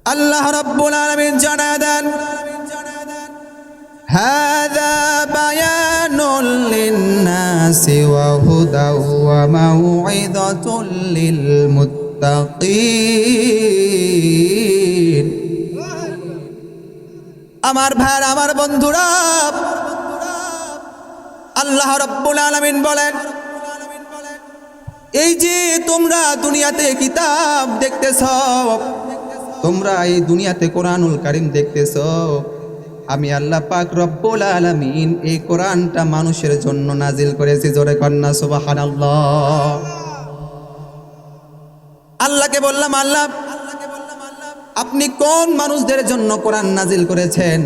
আল্লাহ রাব্বুল আলামিন জানায় দেন, হাযা বায়ানুল লিন-নাসি ওয়া হুদাও ওয়া মাউইযাতুল লিল মুত্তাকিন। আমার ভাইরা, আমার বন্ধুরা, আল্লাহ রাব্বুল আলামিন বলেন, এই যে তোমরা দুনিয়াতে কিতাব দেখতেছ, তোমরা এই দুনিয়াতে কোরআনুল কারীম দেখতেছ, আমি আল্লাহ পাক রব্বুল আলামিন এই কোরআনটা মানুষের জন্য নাজিল করেছি। জোরে কন্না সুবহানাল্লাহ। আল্লাহকে বললাম, আল্লাহ আপনি কোন মানুষদের জন্য কোরআন নাজিল করেছেন?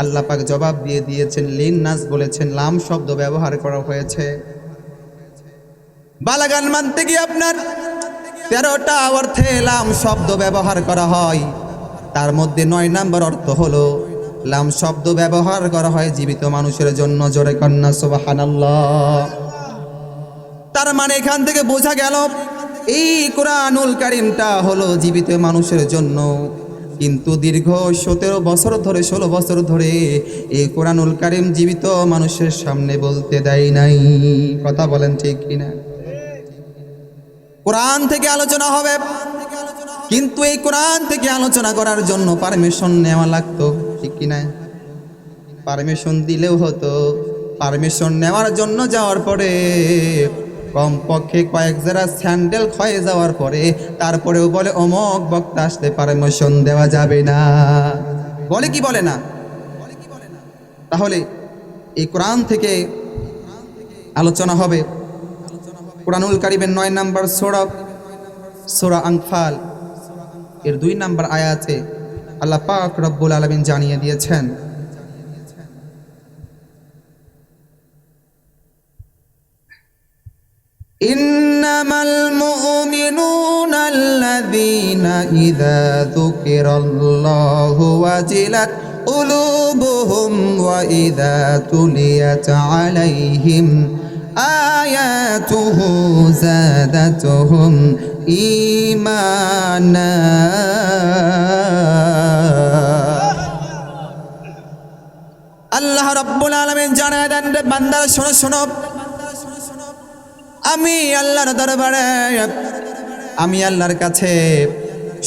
আল্লাহ পাক জবাব দিয়ে দিয়েছেন, লিন-নাস বলেছেন, লাম শব্দ ব্যবহার করা হয়েছে। বালাগান মানতে গিয়ে আপনার 13টা অর্থে লাম শব্দ ব্যবহার করা হয়, তার মধ্যে 9 নম্বর অর্থ হলো লাম শব্দ ব্যবহার করা হয় জীবিত মানুষের জন্য। জোরে কন্না সুবহানাল্লাহ। তার মানে এখান থেকে বোঝা গেল এই কোরআনুল কারীমটা হলো জীবিত মানুষের জন্য, কিন্তু দীর্ঘ 17 বছর ধরে 16 বছর ধরে এই কোরআনুল কারীম জীবিত মানুষের সামনে বলতে দেয় নাই। কথা বলেন ঠিক কিনা? কোরআন থেকে আলোচনা হবে, কিন্তু এই কোরআন থেকে আলোচনা করার জন্য পারমিশন নেওয়া লাগতো, ঠিক কিনা? পারমিশন দিলেও হতো, পারমিশন নেওয়ার জন্য যাওয়ার পরে কমপক্ষে কয়েক যারা স্যান্ডেল ক্ষয়ে যাওয়ার পরে তারপরেও বলে অমক বক্তা আসলে পারমিশন দেওয়া যাবে না, বলে কি বলে না? তাহলে এই কোরআন থেকে আলোচনা হবে। কোরআনুল কারীমের 9 নম্বর সূরা আনফাল এর 2 নম্বর আয়াতে আল্লাহ পাক রব্বুল আলামিন জানিয়ে দিয়েছেন, ইন্নামাল মুমিনুনা আল্লাযীনা ইযা যুকিরাল্লাহু ওয়াজিলাত কুলুবুহুম ওয়া ইযা তুলিয়াত আলাইহিম আয়াতুহু যাদাতুহুম ঈমানা। আল্লাহ রাব্বুল আলামিন জানায় দেন, বান্দারা শোনো শোনো, আমি আল্লাহর দরবারে, আমি আল্লাহর কাছে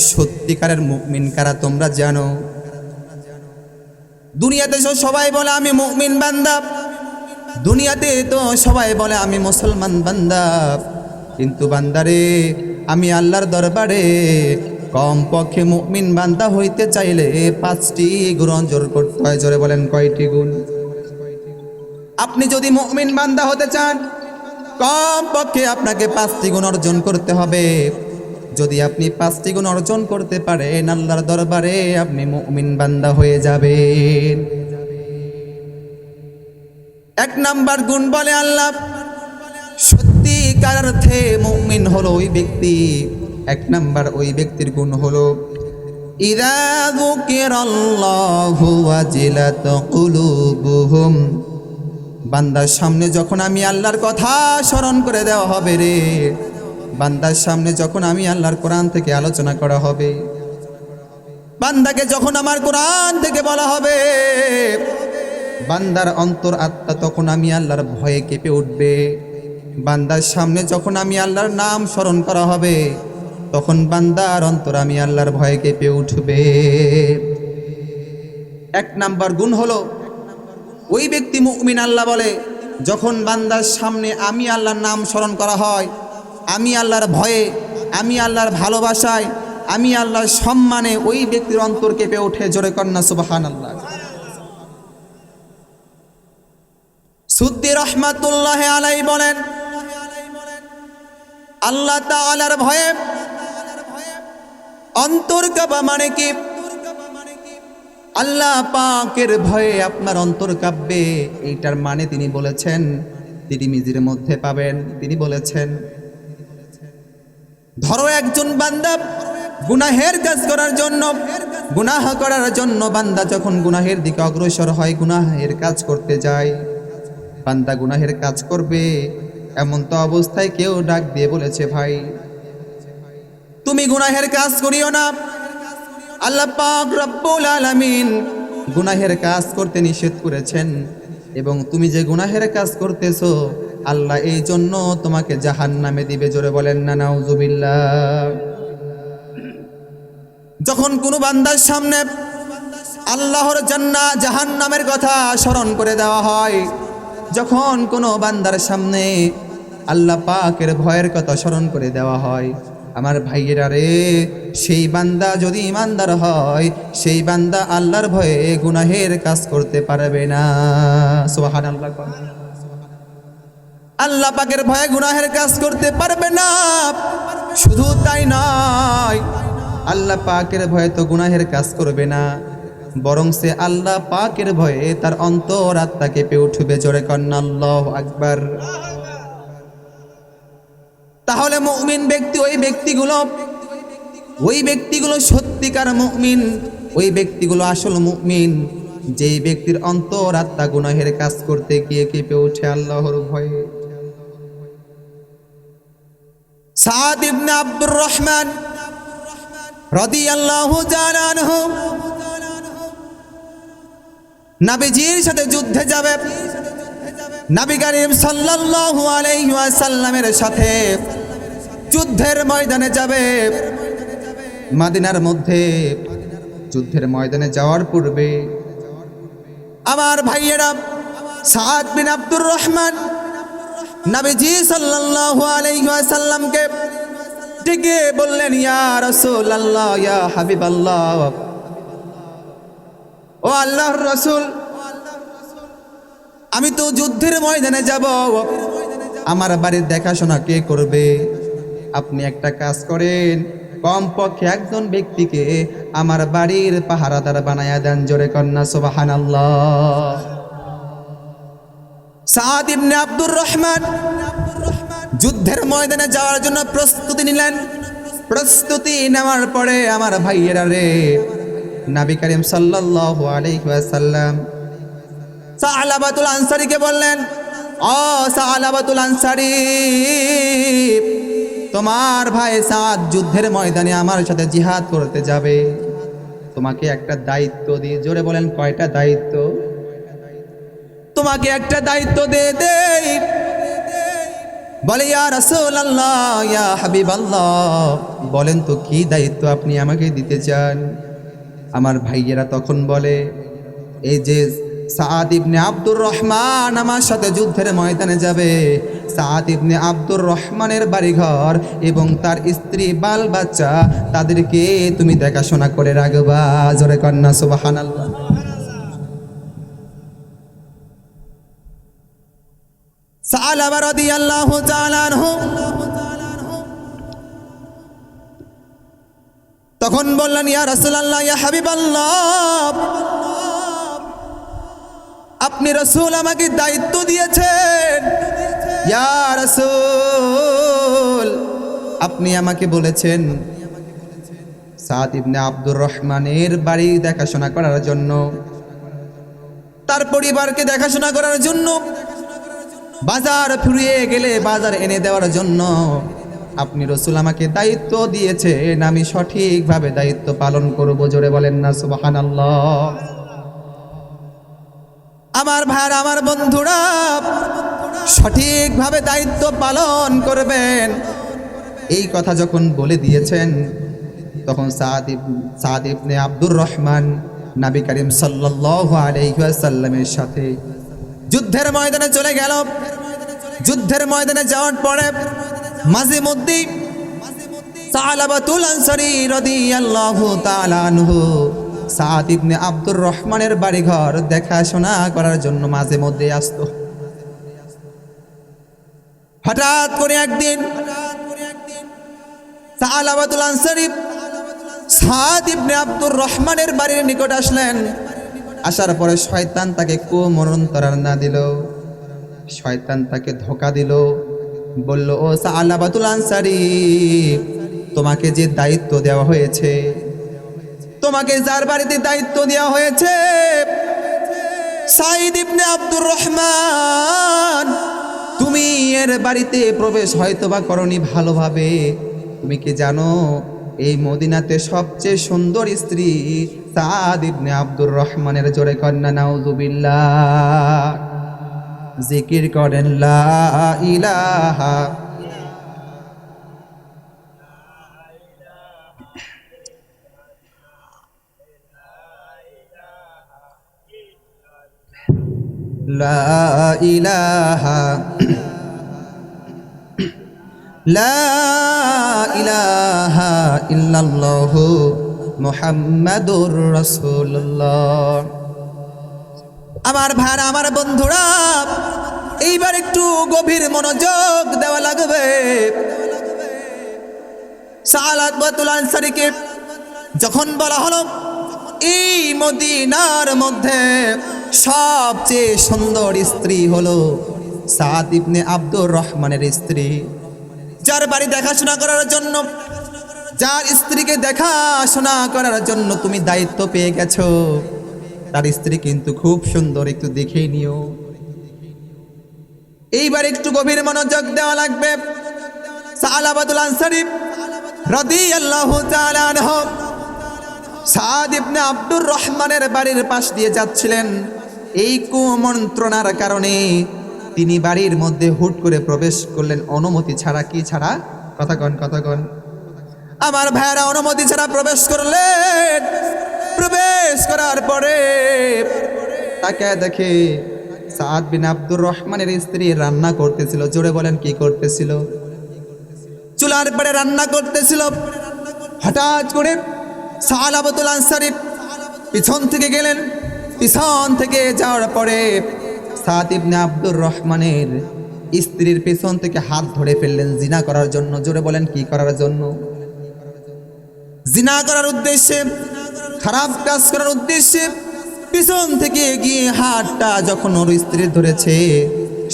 সত্যিকারের মুমিন কারা তোমরা জানো? দুনিয়াতে সবাই বলে আমি মুমিন বান্দা, দুনিয়াতে তো সবাই বলে আমি মুসলমান বান্দা, কিন্তু বান্দারে আমি আল্লাহর দরবারে কমপক্ষে মুমিন বান্দা হইতে চাইলে 5টি গুণ অর্জন করতে হয়। জোরে বলেন, কয়টি গুণ? আপনি যদি মুমিন বান্দা হতে চান, কমপক্ষে আপনাকে 5টি গুণ অর্জন করতে হবে। যদি আপনি 5টি গুণ অর্জন করতে পারেন, আল্লাহর দরবারে আপনি মুমিন বান্দা হয়ে যাবেন। 1 নাম্বার গুণ বলে আল্লাহ, সত্যিকার অর্থে মুমিন হলো ওই ব্যক্তি, 1 নাম্বার ওই ব্যক্তির গুণ হলো ইযা যুকিরাল্লাহু ওয়াজিলাত কুলুবুহুম। বান্দার সামনে যখন আমি আল্লাহর কথা স্মরণ করে দেওয়া হবে রে, বান্দার সামনে যখন আমি আল্লাহর কোরআন থেকে আলোচনা করা হবে, বান্দাকে যখন আমার কোরআন থেকে বলা হবে, বান্দার অন্তর আত্মা তখন আমি আল্লাহর ভয়ে কেঁপে উঠবে। বান্দার সামনে যখন আমি আল্লাহর নাম স্মরণ করা হবে, তখন বান্দার অন্তর আমি আল্লাহর ভয়ে কেঁপে উঠবে। 1 নাম্বার গুণ হলো ওই ব্যক্তি মুমিন। আল্লাহ বলে, যখন বান্দার সামনে আমি আল্লাহর নাম স্মরণ করা হয়, আমি আল্লাহর ভয়ে, আমি আল্লাহর ভালোবাসায়, আমি আল্লাহর সম্মানে ওই ব্যক্তির অন্তর কেঁপে ওঠে। জোরে কন্না সুবহানাল্লাহ। সুদ্দি রহমাতুল্লাহ আলাইহি বলেন, আল্লাহ তাআলার ভয়ে অন্তর কাঁপা মানে কি? আল্লাহ পাকের ভয়ে আপনার অন্তর কাঁপবে, এইটার মানে তিনি বলেছেন, তিরমিজির মধ্যে পাবেন। তিনি বলেছেন, ধরো একজন বান্দা গুনাহের কাজ করার জন্য, গুনাহ করার জন্য বান্দা যখন গুনাহের দিকে অগ্রসর হয়, গুনাহের কাজ করতে যায়, বান্দা গুনাহের কাজ করবে, এমন তো অবস্থায় কেউ ডাক দিয়ে বলেছে, ভাই তুমি গুনাহের কাজ করিও না, আল্লাহ পাক রব্বুল আলামিন গুনাহের কাজ করতে নিষেধ করেছেন, এবং তুমি যে গুনাহের কাজ করতেছো আল্লাহ এই জন্য তোমাকে জাহান্নামে দিবে। জোরে বলেন না নাউজুবিল্লাহ। যখন কোনো বান্দার সামনে আল্লাহর জান্নাত জাহান্নামের কথা স্মরণ করে দেওয়া হয়, যখন কোনো বান্দার সামনে আল্লাহ পাকের ভয়ের কথা স্মরণ করে দেওয়া হয়, আমার ভাইয়েরা রে, সেই বান্দা যদি ইমানদার হয়, সেই বান্দা আল্লাহর ভয়ে গুনাহের কাজ করতে পারবে না। সুবহানাল্লাহ। আল্লাহ পাকের ভয়ে গুনাহের কাজ করতে পারবে না। শুধু তাই নয়, আল্লাহ পাকের ভয়ে তো গুনাহের কাজ করবে না, বরং সে আল্লাহ পাকের ভয়ে তার অন্তর আত্মা কেঁপে উঠবে। জোরে কন্না আল্লাহু আকবার। তাহলে মুমিন ব্যক্তি ওই ব্যক্তিগুলো সত্যিকার মুমিন, ওই ব্যক্তিগুলো আসল মুমিন, যেই ব্যক্তির অন্তর আত্মা গুনাহের কাজ করতে গিয়ে কেঁপে ওঠে আল্লাহর ভয়ে। সাদ ইবনে আব্দুর রহমান রাদিয়াল্লাহু তাআলা আনহু নবীজির সাথে যুদ্ধে যাবে। নবী করিম সাল্লাল্লাহু আলাইহি ওয়াসাল্লামের সাথে যুদ্ধের ময়দানে যাবে। মদিনার মধ্যে যুদ্ধের ময়দানে যাওয়ার পূর্বে আমার ভাইয়েরা, সাদ বিন আব্দুর রহমান নবীজি সাল্লাল্লাহু আলাইহি ওয়াসাল্লামকে ডেকে বললেন, ইয়া রাসূলুল্লাহ, ইয়া হাবিবাল্লাহ, ও আল্লাহর রাসূল, আমি তো যুদ্ধের ময়দানে যাব, আমার বাড়ির দেখাশোনা কে করবে? আপনি একটা কাজ করেন, কমপক্ষে একজন ব্যক্তিকে আমার বাড়ির পাহারাদার বানায়া দেন। জোরে কন্না সুবহানাল্লাহ। সাদ ইবনে আব্দুর রহমান যুদ্ধের ময়দানে যাওয়ার জন্য প্রস্তুতি নিলেন। প্রস্তুতি নেওয়ার পরে আমার ভাইয়েরা রে, নবী করিম সাল্লাল্লাহু আলাইহি ওয়াসাল্লাম সালাবাতুল আনসারীকে বললেন, ও সালাবাতুল আনসারী, তোমার ভাই সাদ যুদ্ধের ময়দানে আমার সাথে জিহাদ করতে যাবে, তোমাকে একটা দায়িত্ব দিই। জোরে বলেন, কয়টা দায়িত্ব? তোমাকে একটা দায়িত্ব দেই। বলে, ইয়া রাসূলুল্লাহ, ইয়া হাবিবাল্লাহ, বলেন তো কি দায়িত্ব আপনি আমাকে দিতে চান? আমার ভাইয়েরা তখন বলে, এই যে সাদ ইবনে আব্দুর রহমান আমার সাথে যুদ্ধের ময়দানে যাবে, সাদ ইবনে আব্দুর রহমানের বাড়িঘর এবং তার স্ত্রী বাল বাচ্চা তাদেরকে তুমি দেখাশোনা করে রাখবা। জোরে কন্না সুবহানাল্লাহ। সালাবা রাদিয়াল্লাহু তাআলা আনহু তখন বললেন, ইয়া রাসূলুল্লাহ, ইয়া হাবিবাল্লাহ, আপনি রাসূল আমাকে দায়িত্ব দিয়েছেন। ইয়া রাসূল, আপনি আমাকে বলেছেন সাদ ইবনে আব্দুর রহমানের বাড়ি দেখাশোনা করার জন্য, তার পরিবারকে দেখাশোনা করার জন্য, বাজার ফুরিয়ে গেলে বাজার এনে দেওয়ার জন্য আপনি রাসূল আমাকে দায়িত্ব দিয়েছেন, আমি সঠিকভাবে দায়িত্ব পালন করব। জোরে বলেন না সুবহানাল্লাহ। আমার ভাইরা, আমার বন্ধুরা, সঠিকভাবে দায়িত্ব পালন করবেন, এই কথা যখন বলে দিয়েছেন, তখন সাদ ইবনে আব্দুর রহমান নবী করিম সাল্লাল্লাহু আলাইহি ওয়াসাল্লামের সাথে যুদ্ধের ময়দানে চলে গেল। যুদ্ধের ময়দানে যাওয়ার পরে মাঝে মধ্যে সালাবাতুল আনসারী রাদিয়াল্লাহু তাআলা আনহু সাদ ইবনে আব্দুর রহমানের বাড়িঘর দেখাশোনা করার জন্য মাঝে মধ্যে আসতো। হঠাৎ করে একদিন সালাবাতুল আনসারী সাদ ইবনে আব্দুর রহমানের বাড়ির নিকট আসলেন। আসার পরে শয়তান তাকে কুমন্ত্রণা দিল, শয়তান তাকে ধোঁকা দিল, বলল, ও সালাবাতুল আনসারী, তোমাকে যে দায়িত্ব দেওয়া হয়েছে, তোমাকে যার বাড়িতে দায়িত্ব দেওয়া হয়েছে, সাইদ ইবনে আব্দুর রহমান, তুমি এর বাড়িতে প্রবেশ হয়তোবা করনি ভালোভাবে। তুমি কি জানো এই মদিনাতে সবচেয়ে সুন্দর স্ত্রী সাদ ইবনে আব্দুর রহমানের। জোরে কন্যা নাউযুবিল্লাহ। জিকির করেন লা ইলাহা লা ইলাহা লা ইলাহা ইল্লাল্লাহু মুহাম্মাদুর রাসূলুল্লাহ। আমার ভাইরা, আমার বন্ধুরা, এইবার একটু গভীর মনোযোগ দেওয়া লাগবে। সালাবাতুল আনসারীকে যখন বলা হলো এই মদিনার মধ্যে সবচেয়ে সুন্দর স্ত্রী হলো সাদ ইবনে আব্দুর রহমানের স্ত্রী, যার বাড়ি দেখাশোনা করার জন্য, যার স্ত্রীকে দেখাশোনা করার জন্য তুমি দায়িত্ব পেয়ে গেছো, তার স্ত্রী কিন্তু খুব সুন্দর, একটু দেখেই নিও। এইবার একটু গভীর মনোযোগ দেওয়া লাগবে। সালাবাতুল আনসারী রাদিয়াল্লাহু তাআলা আনহু সাদ ইবনে আব্দুর রহমানের বাড়ির পাশ দিয়ে যাচ্ছিলেন। এই কুমন্ত্রণার কারণে তিনি বাড়ির মধ্যে হুট করে প্রবেশ করলেন অনুমতি ছাড়া। কি ছাড়া? কথা কন। আমার ভাইরা, অনুমতি ছাড়া প্রবেশ করলেন। প্রবেশ করার পরে তাকে দেখে সাদ বিন আব্দুর রহমানের স্ত্রী রান্না করতেছিল। জোরে বলেন, কি করতেছিল? চুলার পরে রান্না করতেছিল। হঠাৎ করে সালাবাতুল আনসারী পিছন থেকে গেলেন। পিছন থেকে যাওয়ার পরে সাদ ইবনে আব্দুর রহমানের স্ত্রীর পিছন থেকে হাত ধরে ফেললেন জিনা করার জন্য। জোরে বলেন, কি করার জন্য? জিনা করার উদ্দেশ্যে, খারাপ কাজ করার উদ্দেশ্যে পিছন থেকে গিয়ে হাতটা যখন ওর স্ত্রী ধরেছে,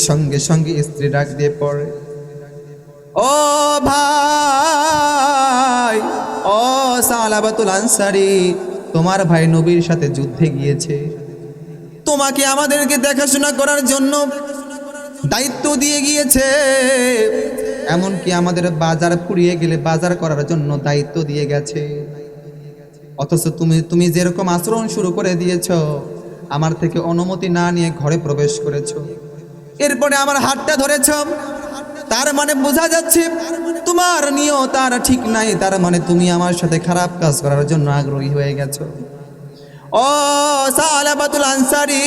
সঙ্গে সঙ্গে স্ত্রী ডাক দিয়ে পড়ে, ও ভাই, ও সালাবাতুল আনসারী, তোমার ভাই নবীর সাথে যুদ্ধে গিয়েছে, তোমাকে আমাদেরকে দেখাশোনা করার জন্য দায়িত্ব দিয়ে গিয়েছে, এমনকি আমাদের বাজার ফুরিয়ে গেলে বাজার করার জন্য দায়িত্ব দিয়ে গেছে। অথচ তুমি যেরকম আচরণ শুরু করে দিয়েছ, আমার থেকে অনুমতি না নিয়ে ঘরে প্রবেশ করেছ, এরপরে আমার হাতটা ধরেছ, তার মানে বোঝা যাচ্ছে তোমার নিয়ত আর ঠিক নাই। তার মানে তুমি আমার সাথে খারাপ কাজ করার জন্য আগ্রহী হয়ে গেছো। ও সালাবাতুল আনসারী,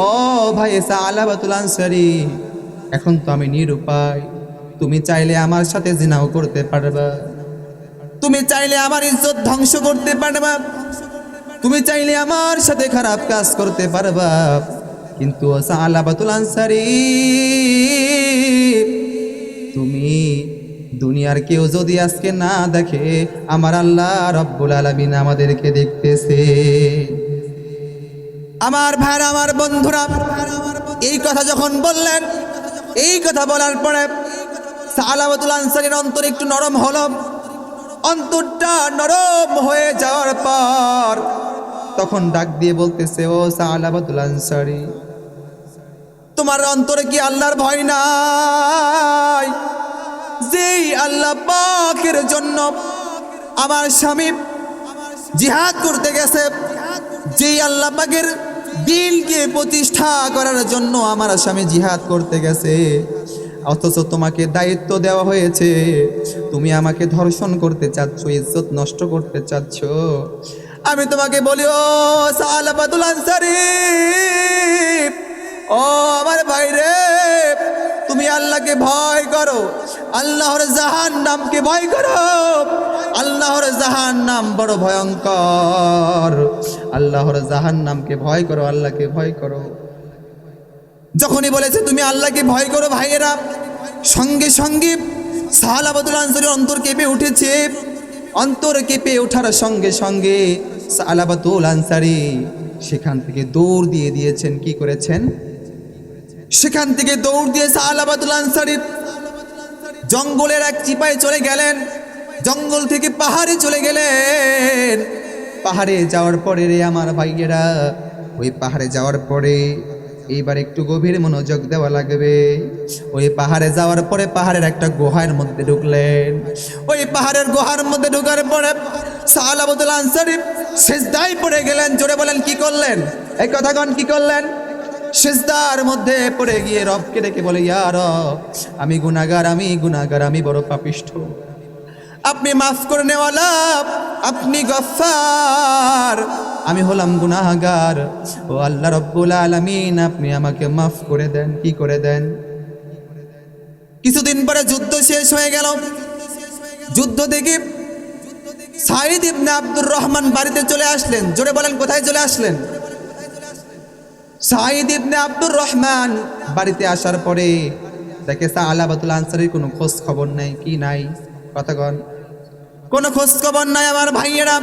ও ভাই সালাবাতুল আনসারী, এখন তো আমি নিরুপায়। তুমি চাইলে আমার সাথে জিনাও করতে পারবা, তুমি চাইলে আমার ইজ্জত ধ্বংস করতে পারবা, তুমি চাইলে আমার সাথে খারাপ কাজ করতে পারবা, কিন্তু সালাবাতুল আনসারী, তুমি দুনিয়ার কেউ যদি আজকে না দেখে, আমার আল্লাহ রব্বুল আলামিন আমাদেরকে দেখতেছে। আমার ভাইরা, আমার বন্ধুরা, এই কথা যখন বললেন, এই কথা বলার পরে সালাবাতুল আনসারীর অন্তর একটু নরম হলো। অন্তরটা নরম হয়ে যাওয়ার পর তখন ডাক দিয়ে বলতেছে, ও সালাবাতুল আনসারী, তোমার অন্তরে কি আল্লাহর ভয় নাই? যেই আল্লাহ পাকের জন্য আমার স্বামী জিহাদ করতে গেছে, যেই আল্লাহ পাকের দিনকে প্রতিষ্ঠা করার জন্য আমার স্বামী জিহাদ করতে গেছে, অথচ তোমাকে দায়িত্ব দেওয়া হয়েছে, তুমি আমাকে ধর্ষণ করতে চাচ্ছ, ইজ্জত নষ্ট করতে চাচ্ছ। আমি তোমাকে বলি, ও সালাবাতুল আনসারী, ও আমার ভাইরে, তুমি আল্লাহকে ভয় করো, আল্লাহর জাহান্নামকে ভয় করো। আল্লাহর জাহান্নাম বড় ভয়ঙ্কর, আল্লাহর জাহান্নামকে ভয় করো, আল্লাহকে ভয় করো। যখনই বলেছে তুমি আল্লাহকে ভয় করো, ভাইয়েরা, সঙ্গে সঙ্গে সালাবাতুল আনসারীর অন্তর কেঁপে উঠেছে। অন্তর কেঁপে ওঠার সঙ্গে সঙ্গে সালাবাতুল আনসারী সেখান থেকে দৌড় দিয়ে দিয়েছেন। কি করেছেন? সেখান থেকে দৌড় দিয়ে সালাবাতুল আনসারী জঙ্গলের এক চিপায় চলে গেলেন, জঙ্গল থেকে পাহাড়ে চলে গেলেন। পাহাড়ে যাওয়ার পরে রে আমার ভাইয়েরা, ওই পাহাড়ে যাওয়ার পরে এইবার একটু গভীর মনোযোগ দেওয়া লাগবে। ওই পাহাড়ে যাওয়ার পরে পাহাড়ের একটা গুহার মধ্যে ঢুকলেন। ওই পাহাড়ের গুহার মধ্যে ঢুকার পরে সাহালাবতুল আনসারী সিজদায় পড়ে গেলেন। জোরে বলেন কি করলেন? এই কথাগণ কি করলেন? সিজদার মধ্যে পড়ে গিয়ে রবকে ডেকে বলে, ইয়া রব, আমি গুনাহগার, আমি বড় পাপিষ্ঠ, আপনি মাফ করে নেওয়ালা, আপনি গফফার, আমি হলাম গুনাহগার। ও আল্লাহ রব্বুল আলামিন, আপনি আমাকে মাফ করে দেন। কি করে দেন? কিছুদিন পরে যুদ্ধ শেষ হয়ে গেল। যুদ্ধ দেখে সাঈদ ইবনে আব্দুর রহমান বাড়িতে চলে আসলেন। জোরে বলেন কোথায় চলে আসলেন? সাঈদ ইবনে আব্দুর রহমান বাড়িতে আসার পরে দেখে সাহালাবাতুল আনসারীর কোনো খোঁজ খবর নাই। কি নাই? কথাগণ, কোনো খোঁজ খবর নাই আমার ভাইয়েরা।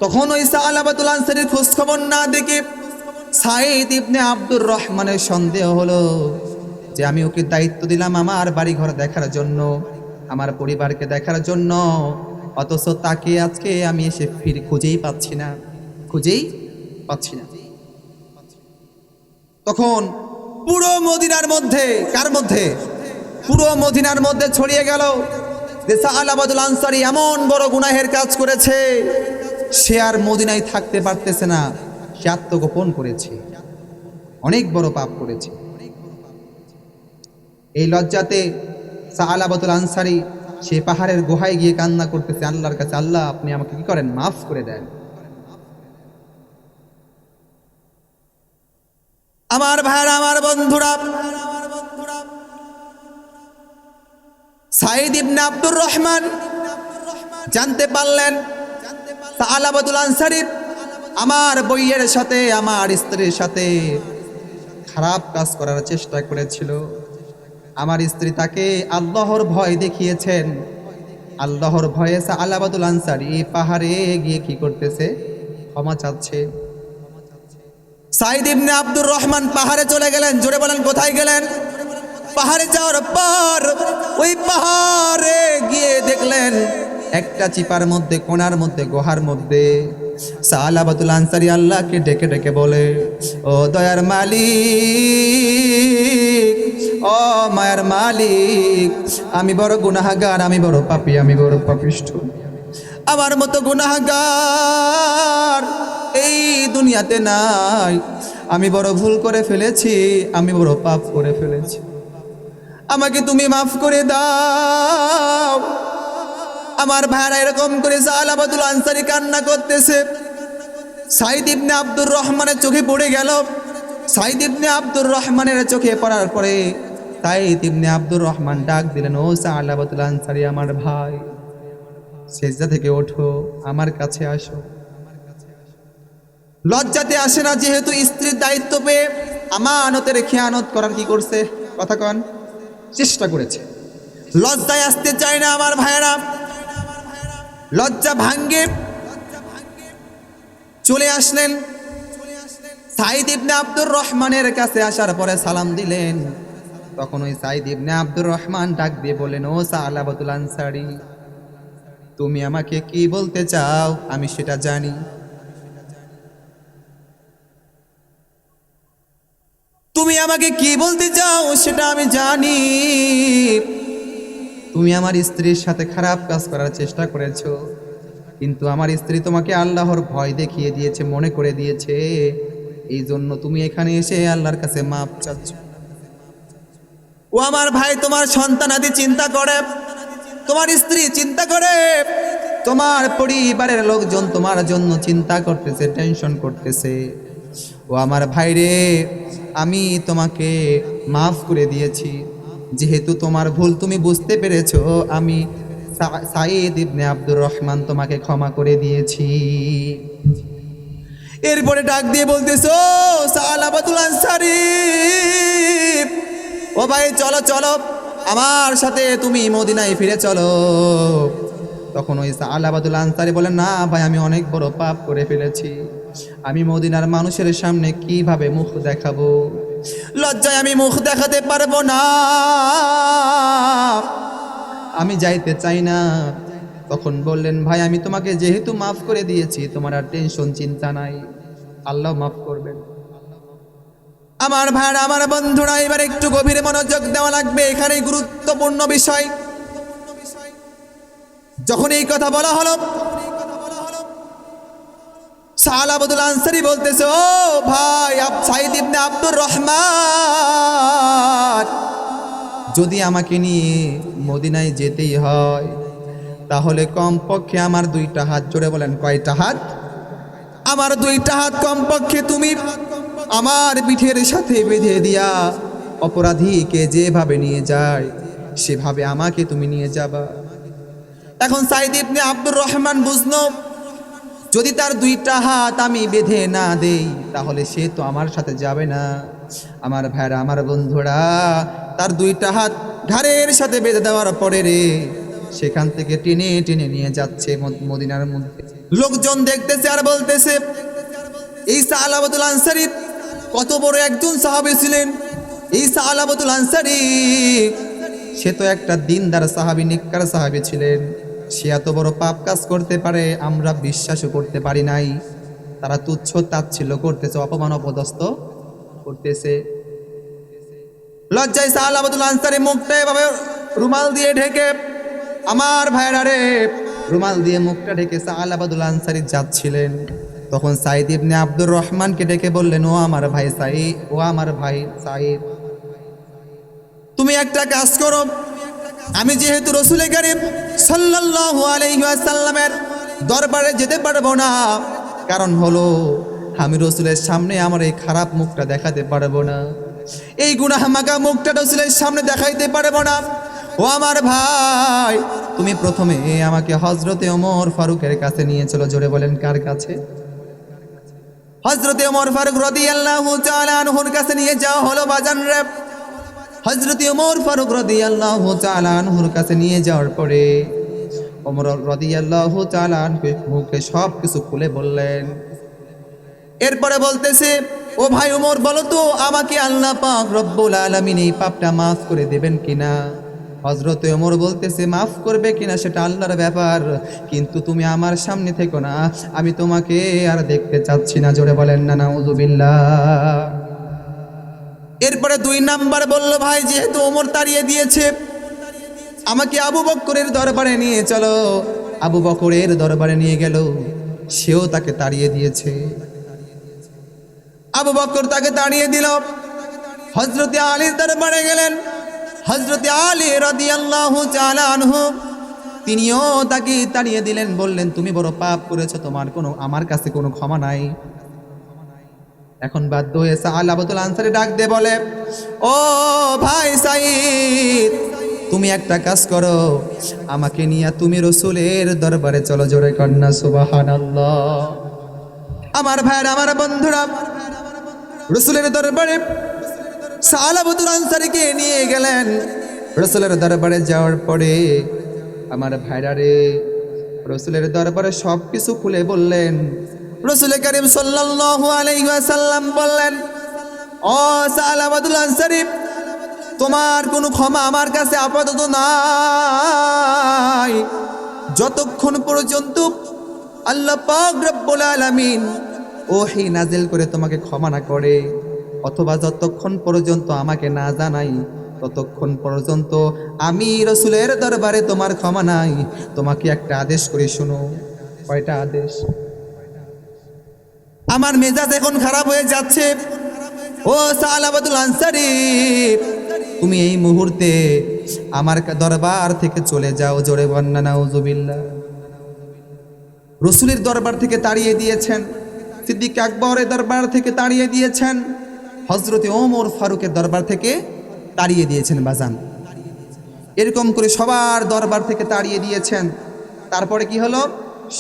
তখন ওই সাহালাবাতুল আনসারীর খোঁজ খবর না দেখে সাঈদ ইবনে আব্দুর রহমানের সন্দেহ হলো যে আমি ওকে দায়িত্ব দিলাম আমার বাড়ি ঘর দেখার জন্য, আমার পরিবারকে দেখার জন্য, অথচ তাকে আজকে আমি এসে খুঁজেই পাচ্ছি না। তখন পুরো মদিনার মধ্যে, কার মধ্যে? পুরো মদিনার মধ্যে ছড়িয়ে গেল যে সাহালাবাতুল আনসারী এমন বড় গুনাহের কাজ করেছে, সে আর মদিনায় থাকতে পারতেছে না, সে আত্মগোপন করেছে, অনেক বড় পাপ করেছে। এই লজ্জাতে সাহালাবাতুল আনসারী সে পাহাড়ের গুহায় গিয়ে কান্না করতেছে আল্লাহর কাছে, আল্লাহ আপনি আমাকে কি করেন? মাফ করে দেন। আমার ভাইরা, আমার বন্ধুরা, সাঈদ ইবনে আব্দুর রহমান জানতে পারলেন সাহালাবাতুল আনসারী আমার বইয়ের সাথে, আমার স্ত্রীর সাথে খারাপ কাজ করার চেষ্টা করেছিল। আমার স্ত্রী তাকে আল্লাহর ভয় দেখিয়েছেন। আল্লাহর ভয়ে সাহালাবাতুল আনসারী পাহাড়ে গিয়ে কি করতেছে? ক্ষমা চাচ্ছে। সাঈদ ইবনে আব্দুর রহমান পাহাড়ে চলে গেলেন। জোরে বলেন কোথায় গেলেন? পাহাড়ে যাওয়ার পর ওই পাহাড়ে গিয়ে দেখলেন একটা চিপার মধ্যে, কোণার মধ্যে, গুহার মধ্যে সাহালাবাতুল আনসারী আল্লাহকে ডেকে ডেকে বলে, ও দয়ার মালিক, ও মায়ার মালিক, আমি বড় গুনাহগার, আমি বড় পাপী, আমি বড় পাপিষ্ঠ, আমার মতো গুনাহগার এই দুনিয়াতে নাই, আমি বড় ভুল করে ফেলেছি, আমি বড় পাপ করে ফেলেছি, আমাকে তুমি মাফ করে দাও। আমার ভাইরা এরকম করে সাহালাবাতুল আনসারী কান্না করতেছে। সাঈদ ইবনে আব্দুর রহমানের চোখে পড়ে গেল। সাঈদ ইবনে আব্দুর রহমানের চোখে পড়ার পরে সাঈদ ইবনে আব্দুর রহমান ডাক দিলেন, ও সাহালাবাতুল আনসারী আমার ভাই, সেজদা থেকে ওঠো, আমার কাছে আসো। লজ্জাতে আসে না, যেহেতু স্ত্রীর দায়িত্ব পেয়ে আমানতের খেয়ানত করার কি করছে? কথা কন, চেষ্টা করেছে। লজ্জায় আসতে চায় না আমার ভাইয়েরা, লজ্জা ভাঙ্গে চলে আসলেন। সাঈদ ইবনে আব্দুর রহমানের কাছে আসার পরে সালাম দিলেন। তখন ওই সাঈদ ইবনে আব্দুর রহমান ডাক দিয়ে বলেন, ও সাহালাবাতুল আনসারী, তুমি আমাকে কি বলতে চাও আমি সেটা জানি। তুমি আমাকে কি বলতে চাও সেটা আমি জানি। তুমি আমার স্ত্রীর সাথে খারাপ কাজ করার চেষ্টা করেছো, কিন্তু আমার স্ত্রী তোমাকে আল্লাহর ভয় দেখিয়ে দিয়েছে, মনে করে দিয়েছে, এই জন্য তুমি এখানে এসে আল্লাহর কাছে মাপ চাচ্ছ। ও আমার ভাই, তোমার সন্তানাদি চিন্তা করে, তোমার স্ত্রী চিন্তা করে, তোমার পরিবারের লোকজন তোমার জন্য চিন্তা করতেছে, টেনশন করতেছে। ও আমার ভাই রে, আমি তোমাকে মাফ করে দিয়েছি, যেহেতু তোমার ভুল তুমি বুঝতে পেরেছো, আমি সাঈদ ইবনে আব্দুর রহমান তোমাকে ক্ষমা করে দিয়েছি। এরপরে ডাক দিয়ে বলতেছো, সাহালাবাতুল আনসারী, ও ভাই চলো চলো, আমার সাথে তুমি মদিনায় ফিরে চলো। তখন ওই সাহালাবাতুল আনসারী বলেন, না ভাই, আমি অনেক বড় পাপ করে ফেলেছি, আমি মদিনার মানুষের সামনে কিভাবে মুখ দেখাবো, লজ্জায় আমি মুখ দেখাতে পারবো না, আমি যাইতে চাই না। তখন বললেন, ভাই আমি তোমাকে যেহেতু মাফ করে দিয়েছি, তোমার আর টেনশন চিন্তা নাই, আল্লাহ মাফ করবেন। আমার ভাইরা, আমার বন্ধুরা, এবার একটু গভীরে মনোযোগ দেওয়া লাগবে, এখানে গুরুত্বপূর্ণ বিষয়। যখন এই কথা বলা হলো, সালাবাতুল আনসারী বলতেছে, ও ভাই সাঈদ ইবনে আব্দুর রহমান, যদি আমাকে নিয়ে মদিনায় যেতেই হয় তাহলে কমপক্ষে আমার দুইটা হাত, জোরে বলেন কয়টা হাত? আমার দুইটা হাত কমপক্ষে তুমি আমার পিঠের সাথে বেঁধে দিয়া অপরাধীকে যেভাবে নিয়ে যায় সেভাবে আমাকে তুমি নিয়ে যাবা। এখন সাঈদ ইবনে আব্দুর রহমান বুঝলো, যদি তার দুইটা হাত আমি বেঁধে না দেই তাহলে সে তো আমার সাথে যাবে না। আমার ভাইরা, আমার বন্ধুরা, তার দুইটা হাত ঘাড়ের সাথে বেঁধে দেওয়ার পরে রে সেখান থেকে টেনে টেনে নিয়ে যাচ্ছে মদিনার মধ্যে। লোকজন দেখতেছে আর বলতেছে, এই সালাবাতুল আনসারী কত বড় একজন সাহাবী ছিলেন। এই সালাবাতুল আনসারী সে তো একটা দিনদার সাহাবী, নিক্কার সাহাবী ছিলেন। সে এত বড় পাপ কাজ করতে পারে আমরা বিশ্বাসও করতে পারি নাই। তারা তুচ্ছ তাচ্ছিল্য করতেছে, অপমান অপদস্থ করতেছে। লজ্জায় সালাবাতুল আনসারী মুখটা এভাবে রুমাল দিয়ে ঢেকে, আমার ভাইরা রে, রুমাল দিয়ে মুখটা ঢেকে সালাবাতুল আনসারী যাচ্ছিলেন। তখন সাঈদ ইবনে আব্দুর রহমানকে ডেকে বললেন, ও আমার ভাই সাঈদ, ও আমার ভাই সাঈদ, তুমি একটা কাজ করো, আমি যেহেতু রাসূল কারীম সাল্লাল্লাহু আলাইহি ওয়াসাল্লামের দরবারে যেতে পারবো না, কারণ হলো আমি রাসূলের সামনে আমার এই খারাপ মুখটা দেখাতে পারবো না, এই গুনাহ মাখা মুখটা রাসূলের সামনে দেখাইতে পারবো না। ও আমার ভাই, তুমি প্রথমে আমাকে হযরতে ওমর ফারুকের কাছে নিয়ে চলো। জোরে বলেন কার কাছে? হযরতে ওমর ফারুক রাদিয়াল্লাহু তাআলা আনহুর কাছে নিয়ে যাওয়া হলো বাজান রে। হযরতে ওমর ফারুক রাদিয়াল্লাহু তাআলা আনহুর কাছে নিয়ে যাওয়ার পরে ওমর রাদিয়াল্লাহু তাআলা আনহু মুখে সব কিছু খুলে বললেন। এরপরে বলতেছে, ও ভাই ওমর, বলো তো আমাকে আল্লাহ পাক রব্বুল আলামিন এই পাপটা মাফ করে দেবেন কিনা? হযরতে ওমর বলতেছে, মাফ করবে কিনা সেটা আল্লাহর ব্যাপার, কিন্তু তুমি আমার সামনে থেকো না, আমি তোমাকে আর দেখতে চাচ্ছি না। জোরে বলেন না নাউযুবিল্লাহ। এরপরে 2 নাম্বার বলল, ভাই যেহেতু ওমর তাড়িয়ে দিয়েছে, আমাকে আবু বকরের দরবারে নিয়ে চলো। আবু বকরের দরবারে নিয়ে গেল, সেও তাকে তাড়িয়ে দিয়েছে। আবু বকর তাকে তাড়িয়ে দিল। হযরতে আলীর দরবারে গেলেন। হযরতে আলী রাদিয়াল্লাহু তাআলা আনহু তিনিও তাকে তাড়িয়ে দিলেন, বললেন, তুমি বড় পাপ করেছো, তোমার আমার কাছে কোনো ক্ষমা নাই। এখন বাধ্য হয়ে সালাবাতুল আনসারী ডাক দিয়ে বলে, ও ভাই সাঈদ, তুমি একটা কাজ করো, আমাকে নিয়ে তুমি রাসূলের দরবারে চলো। জোরে কন্যা সুবহানাল্লাহ। আমার ভাইরা, আমার বন্ধুরা, রাসূলের দরবারে সালাবাতুল আনসারীকে নিয়ে গেলেন। রাসূলের দরবারে যাওয়ার পরে আমার ভাইরা রে, রাসূলের দরবারে সব কিছু খুলে বললেন। রাসূল কারীম সাল্লাল্লাহু আলাইহি ওয়াসাল্লাম বললেন, ও সালাবাতুল আনসারী, তোমার কোনো ক্ষমা আমার কাছে আপাতত নাই, যতক্ষণ পর্যন্ত আল্লাহ পাক রব্বুল আলামিন ওহী নাজিল করে তোমাকে ক্ষমা না করে, অথবা যতক্ষণ পর্যন্ত আমাকে না জানাই ততক্ষণ পর্যন্ত আমি রাসূলের দরবারে তোমার ক্ষমা নাই। তোমাকে একটা আদেশ করে শোনো। কয়টা আদেশ? আমার মেজাজ এখন খারাপ হয়ে যাচ্ছে। ও সালাবাতুল আনসারী, তুমি এই মুহূর্তে আমার দরবার থেকে চলে যাও। জোরে বন্না নাউযুবিল্লাহ। রাসূলের দরবার থেকে তাড়িয়ে দিয়েছেন, সিদ্দিক আকবরের দরবার থেকে তাড়িয়ে দিয়েছেন, হযরতে ওমর ফারুকের দরবার থেকে তাড়িয়ে দিয়েছেন বাজান। এরকম করে সবার দরবার থেকে তাড়িয়ে দিয়েছেন। তারপরে কি হলো,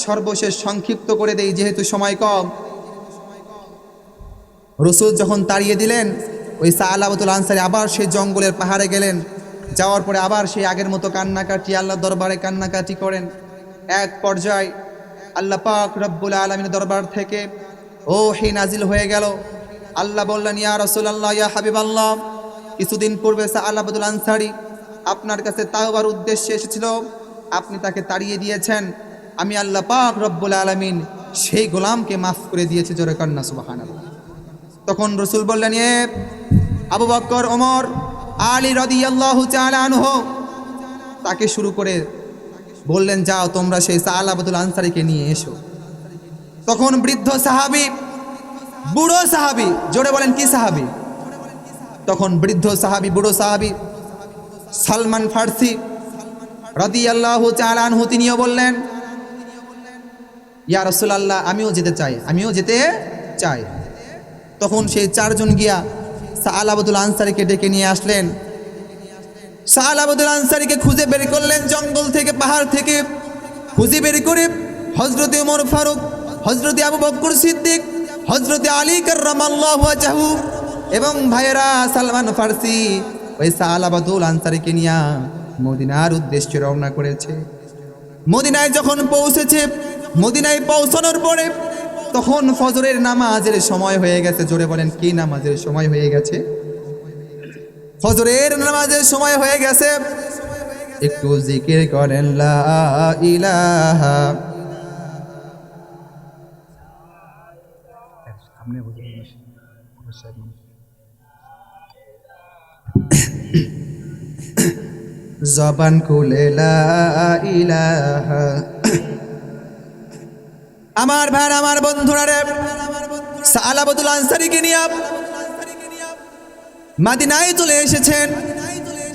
সর্বশেষ সংক্ষিপ্ত করে দেই যেহেতু সময় কম। রাসূল যখন তাড়িয়ে দিলেন, ওই সালাবাতুল আনসারী আবার সেই জঙ্গলের পাহাড়ে গেলেন। যাওয়ার পরে আবার সেই আগের মতো কান্নাকাটি, আল্লাহর দরবারে কান্নাকাটি করেন। এক পর্যায়ে আল্লাহ পাক রব্বুল আলামিনের দরবার থেকে ওহী নাজিল হয়ে গেল। আল্লাহ বললেন, ইয়া রাসূলুল্লাহ, ইয়া হাবিবাল্লাহ, কিছুদিন পূর্বে সালাবাতুল আনসারী আপনার কাছে তাওবার উদ্দেশ্যে এসেছিল, আপনি তাকে তাড়িয়ে দিয়েছেন। আমি আল্লাহ পাক রব্বুল আলামিন সেই গোলামকে মাফ করে দিয়েছি। জোরে কন্না সুবহানাল্লাহ। তখন রসুল বললেন, এ আবু বকর, ওমর, আলী রাদিয়াল্লাহু তাআলা আনহু, তাকে শুরু করে বললেন, যাও তোমরা সেই সালাবাতুল আনসারীকে নিয়ে এসো। তখন বৃদ্ধ সাহাবী, বুড়ো সাহাবী, জোরে বলেন কি সাহাবী? তখন বৃদ্ধ সাহাবী, বুড়ো সাহাবী সালমান ফারসি রাদিয়াল্লাহু তাআলা আনহু তিনিও বললেন, ইয়া রাসূলুল্লাহ, আমিও যেতে চাই। তখন সেই চারজন গিয়া সালাবাতুল আনসারীকে ডেকে নিয়ে আসলেন। সালাবাতুল আনসারীকে খুঁজে বের করলেন, জঙ্গল থেকে, পাহাড় থেকে খুঁজে বের করে হযরতে ওমর ফারুক, হযরতে আবু বকর সিদ্দিক, হযরতে আলী কাররামাল্লাহু ওয়াজহু এবং ভাইয়েরা সালমান ফারসি ওই সালাবাতুল আনসারীকে নিয়ে মদিনার উদ্দেশ্যে রওনা করেছে। মদিনায় যখন পৌঁছেছে, মদিনায় পৌঁছানোর পরে তখন ফজরের নামাজের সময় হয়ে গেছে। জোরে বলেন কি নামাজের সময় হয়ে গেছে? ফজরের নামাজের সময় হয়ে গেছে। একটু জিকির করেন লা ইলাহা। জবান খুলে লা ইলাহা। আমার ভাই, আমার বন্ধুরা রে, সালাবাতুল আনসারীকে নিয়ে মদিনায় চলে এসেছেন।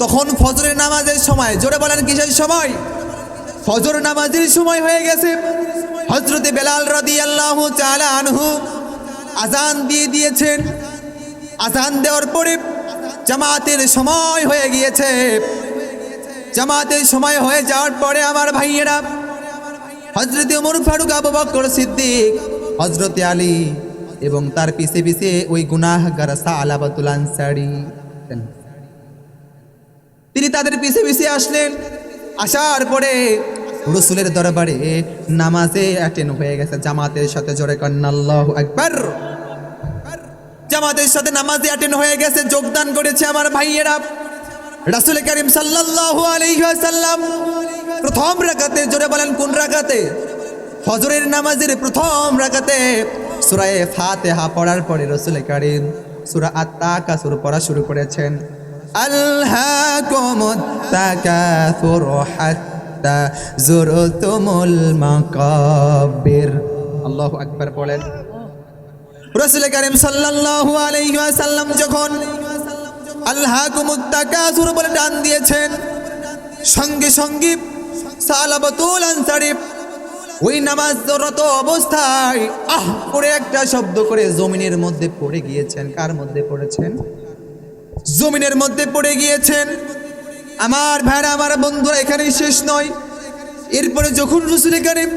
তখন ফজরের নামাজের সময়, জোরে বলেন কিসের সময়? ফজর নামাজের সময় হয়ে গেছে। হযরতে বেলাল রাদিয়াল্লাহু তাআলা আনহু আযান দিয়ে দিয়েছেন। আযান দেওয়ার পরে জামাতের সময় হয়ে গিয়েছে। জামাতের সময় হয়ে যাওয়ার পরে আমার ভাইয়েরা, হযরতে ওমর ফারুক, আবু বকর সিদ্দিক, হযরতে আলী এবং তার পিছে পিছে ওই গুনাহগার সালাবাতুল আনসারী, তিনি তাদের পিছে পিছে আসলেন। আসার পরে রাসূলের দরবারে নামাজে অ্যাটেন্ড হয়ে গেছে জামাতের সাথে। জোরে কন্না আল্লাহু আকবার। জামাতের সাথে নামাজে অ্যাটেন্ড হয়ে গেছে, যোগদান করেছে আমার ভাইয়েরা। রাসূল করিম সাল্লাল্লাহু আলাইহি ওয়াসাল্লাম প্রথম রাকাতে, জোরে বলেন কোন রাকাতে? ফজরের নামাজের প্রথম রাকাতে সূরা ফাতিহা পড়ার পরে রাসূল করিম সূরা আত-তাকাসুর পড়া শুরু করেছেন। আলহাকুমুত তাকাসুর হাত্তা যুরতুমুল মাকাবির। আল্লাহু আকবার বলেন। রাসূল করিম সাল্লাল্লাহু আলাইহি ওয়াসাল্লাম যখন আলহাকুমুত তাকাসুর বলে টান দিয়েছেন, সঙ্গে সঙ্গে সালাবাতুল আনসারী ওই নামাজরত অবস্থায় আহ করে একটা শব্দ করে জমিনের মধ্যে পড়ে গিয়েছেন। কার মধ্যে পড়েছেন? জমিনের মধ্যে পড়ে গিয়েছেন। আমার ভাইরা, আমার বন্ধুরা, এখানেই শেষ নয়। এরপরে যখন রাসূল করিম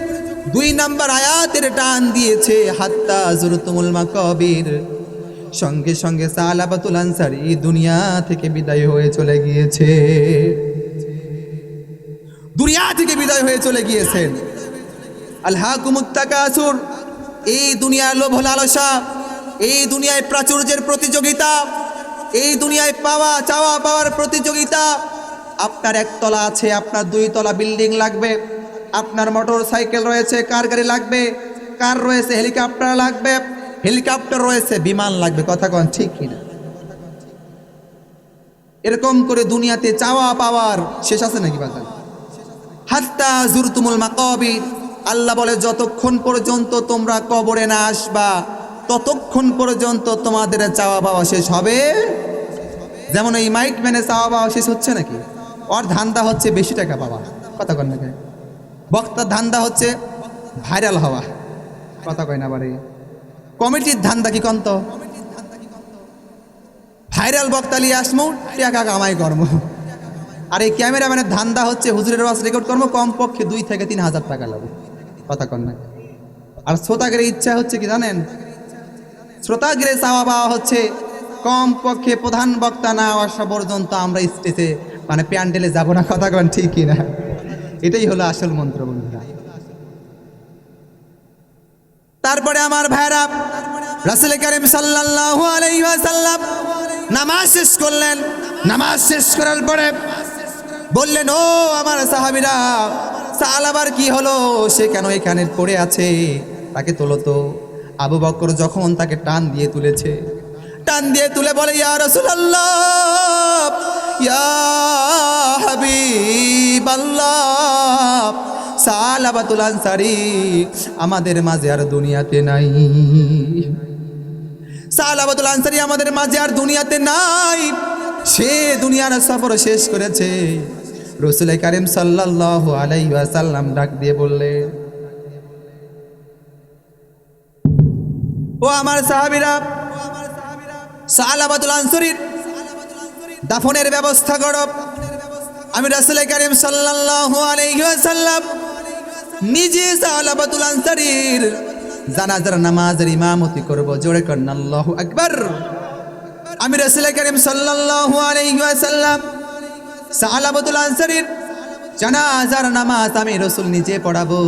2 নাম্বার আয়াতের টান দিয়েছে, হাত্তা যুরতুমুল মাকাবির, সঙ্গে সঙ্গে সালাবাতুল আনসারী দুনিয়া থেকে বিদায় হয়ে চলে গিয়েছে। দুনিয়া থেকে বিদায় হয়ে চলে গিয়েছেন। আলহাকুমুত তাকাসুর, এই দুনিয়ার লোভ লালসা, এই দুনিয়ায় প্রাচুর্যের প্রতিযোগিতা, এই দুনিয়ায় পাওয়া চাওয়া পাওয়ার প্রতিযোগিতা। আপনার একতলা আছে, আপনার 2 তলা বিল্ডিং লাগবে। আপনার মোটর সাইকেল রয়েছে, কার গাড়ি লাগবে। কার রয়েছে, হেলিকপ্টার লাগবে। হেলিকপ্টার রয়েছে, বিমান লাগবে। কথা কোন ঠিক কিনা? এরকম করে দুনিয়াতে চাওয়া পাওয়ার শেষ আছে নাকি বাজার? হাত্তা যুরতুমুল মাকাবির, আল্লাহ বলে যতক্ষণ পর্যন্ত তোমরা কবরে না আসবা ততক্ষণ পর্যন্ত তোমাদের চাওয়া পাওয়া শেষ হবে। যেমন এই মাইক ম্যানে চাওয়া পাওয়া শেষ হচ্ছে নাকি? ওর ধান্দা হচ্ছে বেশি টাকা পাওয়া। কথা কয় না? বক্তার ধান্দা হচ্ছে ভাইরাল হওয়া। কথা কয় না? বারে কমিটির ধান্দা কি কন্ত? ভাইরাল বক্তা লিয়ে আসমু, টাকা কামাই কর্ম। আর এই ক্যামেরাম্যানের ধান্দা হচ্ছে হুজুরের ওয়াজ রেকর্ড কর্ম, কমপক্ষে 2 থেকে 3 হাজার টাকা লাগবে। কথা কন না? আর শ্রোতাগিরের ইচ্ছা হচ্ছে কি জানেন? শ্রোতাগিরে চাওয়া পাওয়া হচ্ছে কমপক্ষে প্রধান বক্তা না আসা পর্যন্ত আমরা স্টেজে মানে প্যান্ডেলে যাব না। কথা কন ঠিক কিনা? এটাই হলো আসল মন্ত্র বন্ধুরা। তারপরে আমার ভাইরা, রাসূল করিম সাল্লাল্লাহু আলাইহি ওয়াসাল্লাম নামাজ শেষ করলেন। নামাজ শেষ করার পরে বললেন, ও আমার সাহাবীরা, সালাবার কি হলো? সে কেন এখানে পড়ে আছে? তাকে তোলো তো। আবু বকর যখন তাকে টান দিয়ে তুলেছে, টান দিয়ে তুলে বলে, ইয়া রাসূলুল্লাহ, ইয়া হাবিবাল্লাহ, সালাবাতুল আনসারী আমাদের মাঝে আর দুনিয়াতে নাই। সালাবাতুল আনসারী আমাদের মাঝে আর দুনিয়াতে নাই, সে দুনিয়ার সফর শেষ করেছে। রাসূল কারীম সাল্লাল্লাহু আলাইহি ওয়াসাল্লাম ডাক দিয়ে বললে, ও আমার সাহাবীরা, সালাবাতুল আনসারীর দাফনের ব্যবস্থা করো। আমি রাসূল কারীম সাল্লাল্লাহু আলাইহি ওয়াসাল্লাম নিজে সালাবাতুল আনসারীর জানাজার নামাজের ইমামতি করব। জোরে করেন আল্লাহু আকবার। আমি রাসূল কারীম সাল্লাল্লাহু আলাইহি ওয়াসাল্লাম সালাবাতুল আনসারীর জানাজার নামাজ আমি রাসূল নিজে পড়াবো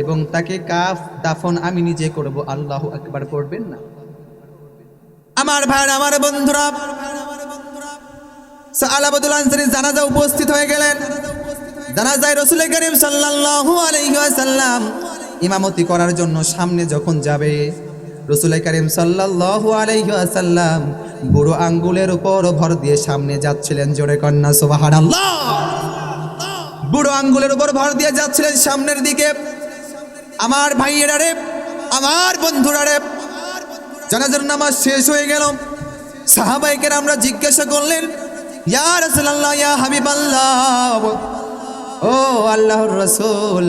এবং তাকে কাফ দাফন আমি নিজে করব। আল্লাহু আকবার পড়বেন না? আমার ভাই, আমার বন্ধুরা, সালাবাতুল আনসারীর জানাজা উপস্থিত হয়ে গেলেন। জানাজায় রাসূল কারীম সাল্লাল্লাহু আলাইহি ওয়াসাল্লাম ইমামতি করার জন্য সামনে যখন যাবে, রাসূল কারীম সাল্লাল্লাহু আলাইহি ওয়াসাল্লাম বুড়ো আঙ্গুলের উপর ভর দিয়ে সামনে যাচ্ছিলেন। জোরে কন্যা সুবহানাল্লাহ। বুড়ো আঙ্গুলের উপর ভর দিয়ে যাচ্ছিলেন সামনের দিকে। আমার ভাইয়েরা রে, আমার বন্ধুরা রে, জানাজার নামাজ শেষ হয়ে গেল। সাহাবায়ে কেরামরা জিজ্ঞাসা করলেন, ইয়া রাসূলুল্লাহ, ইয়া হাবিবাল্লাহ, ও আল্লাহর রাসূল,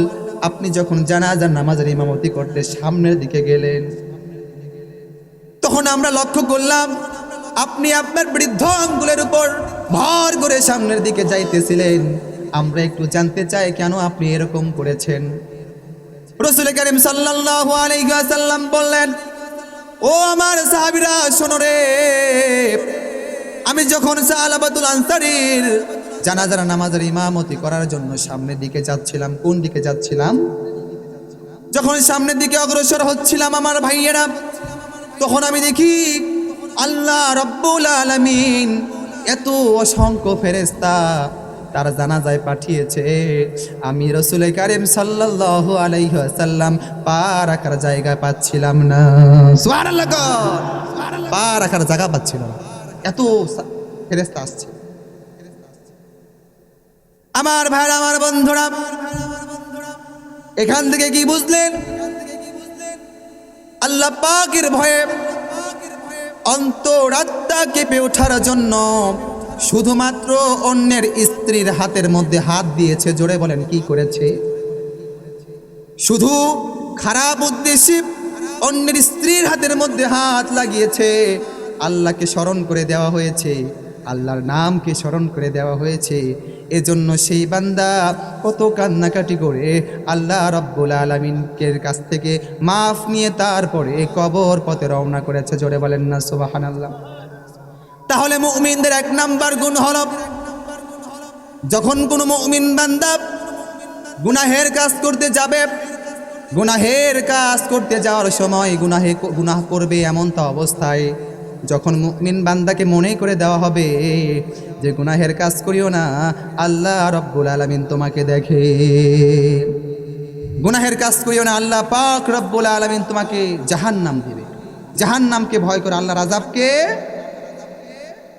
আপনি যখন জানাজার নামাজের ইমামতি করতে সামনের দিকে গেলেন, তখন আমরা লক্ষ্য করলাম আপনি আপনার বৃদ্ধ আঙ্গুলের উপর ভর করে সামনের দিকে যাইতেছিলেন। আমরা একটু জানতে চাই কেন আপনি এরকম করেছেন? রাসূল কারীম সাল্লাল্লাহু আলাইহি ওয়াসাল্লাম বললেন, ও আমার সাহাবীরা শোনো রে, আমি যখন সালাবাতুল আনসারীর জানাজার নামাজের ইমামতি করার জন্য সামনের দিকে যাচ্ছিলাম, কোন দিকে যাচ্ছিলাম? যখন সামনের দিকে অগ্রসর হচ্ছিলাম আমার ভাইয়েরা, তখন আমি দেখি আল্লাহ রাব্বুল আলামিন এত অসংখ্য ফেরেশতা তার জানাজায় পাঠিয়েছে। আমি রাসূল কারীম সাল্লাল্লাহু আলাইহি ওয়াসাল্লাম পা রাখার জায়গা পাচ্ছিলাম না। সুবহানাল্লাহ, পা রাখার জায়গা পাচ্ছিলাম, এত ফেরেশতা আসছে। আমার ভাই, আমার বন্ধুরা, এখান থেকে কি বুঝলেন? আল্লাহ পাকের ভয়ে অন্তরাত্মা কেঁপে ওঠার জন্য শুধুমাত্র অন্যের স্ত্রীর হাতের মধ্যে হাত দিয়েছে। জোরে বলেন, কি করেছে? শুধু খারাপ উদ্দেশ্যে অন্যের স্ত্রীর হাতের মধ্যে হাত লাগিয়েছে। আল্লাহকে স্মরণ করে দেওয়া হয়েছে, আল্লাহর নামকে স্মরণ করে দেওয়া হয়েছে। এজন্য সেই বান্দা কত কান্নাকাটি করে আল্লাহ রাব্বুল আলামিনের কাছ থেকে মাফ নিয়ে তারপরে কবর পথে রওনা করেছে। জোরে বলেন না সুবহানাল্লাহ। তাহলে মুমিনদের এক নাম্বার গুণ হলো, যখন কোনো মুমিন বান্দা গুনাহের কাজ করতে যাবে, গুনাহের কাজ করতে যাওয়ার সময় গুনাহ করবে এমনটা অবস্থায় যখন মুমিন বান্দাকে মনে করে দেওয়া হবে যে গুনাহের কাজ করিও না, আল্লাহ রাব্বুল আলামিন তোমাকে দেখে। গুনাহের কাজ করিও না, আল্লাহ পাক রাব্বুল আলামিন তোমাকে জাহান্নাম দিবে। জাহান্নামকে ভয় করে আল্লাহর আযাবকে।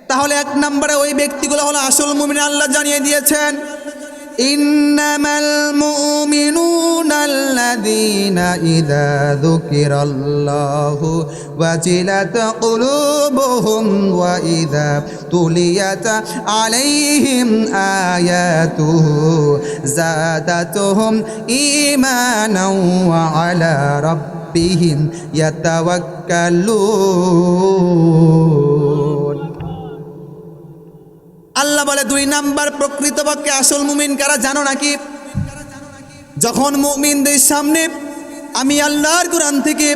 তাহলে এক নম্বরে ওই ব্যক্তিগুলো হলো আসল মুমিন। আল্লাহ জানিয়ে দিয়েছেন, ইন্নামাল মুমিনুনা আল্লাযীনা ইযা যুকিরাল্লাহু ওয়াজিলাত কুলুবুহুম ওয়া ইযা তুলিয়াত আলাইহিম আয়াতুহু যাদাতুহুম ঈমানাও ওয়া আলা রাব্বিহিম ইয়াতাওয়াক্কালুন। আল্লাহ বলে, দুই নাম্বার প্রকৃতপক্ষে আসল মুমিন কারা জানো নাকি? যখন মুমিনদের সামনে আমি আল্লাহর কোরআন থেকে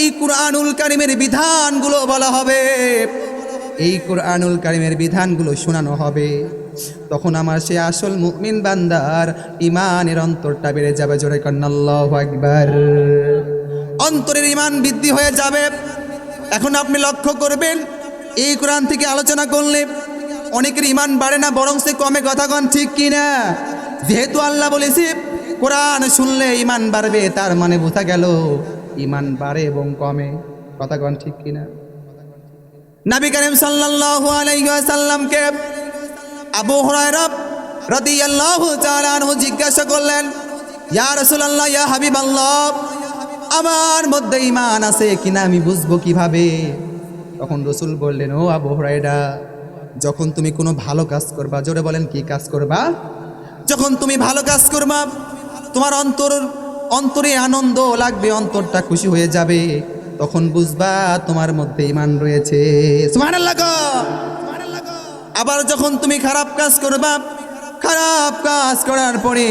এই কুরআনুল কারীমের বিধানগুলো বলা হবে, এই কুরআনুল কারীমের বিধানগুলো শোনানো হবে, তখন আমার সে আসল মুমিন বান্দার ঈমানের অন্তরটা বেড়ে যাবে। জোরে কন্না আল্লাহু আকবার। অন্তরের ঈমান বৃদ্ধি হয়ে যাবে। এখন আপনি লক্ষ্য করবেন, এই কোরআন থেকে আলোচনা করলে অনেকের ঈমান বাড়ে না, বরং সে কমে। কথা কন ঠিক কিনা? যেহেতু আল্লাহ বলেছে কোরআন শুনলে ঈমান বাড়বে, তার মানে বোঝা গেল ঈমান বাড়ে এবং কমে। কথা কন ঠিক কিনা? নবী করিম সাল্লাল্লাহু আলাইহি ওয়াসাল্লামকে আবু হুরায়রা রাদিয়াল্লাহু তাআলা আনহু জিজ্ঞাসা করলেন, ইয়া রাসূলুল্লাহ, ইয়া হাবিবাল্লাহ, আমার মধ্যে ঈমান আছে কিনা আমি বুঝবো কিভাবে? তখন রাসূল বললেন, ও আবু হুরায়রা, যখন তুমি কোনো ভালো কাজ করবা, জোরে বলেন কি কাজ করবা? যখন তুমি ভালো কাজ করবা, তোমার অন্তরে আনন্দ লাগবে, অন্তরটা খুশি হয়ে যাবে, তখন বুঝবা তোমার মধ্যে ঈমান রয়েছে। সুবহানাল্লাহ। আবার যখন তুমি খারাপ কাজ করবা, খারাপ কাজ করার পরে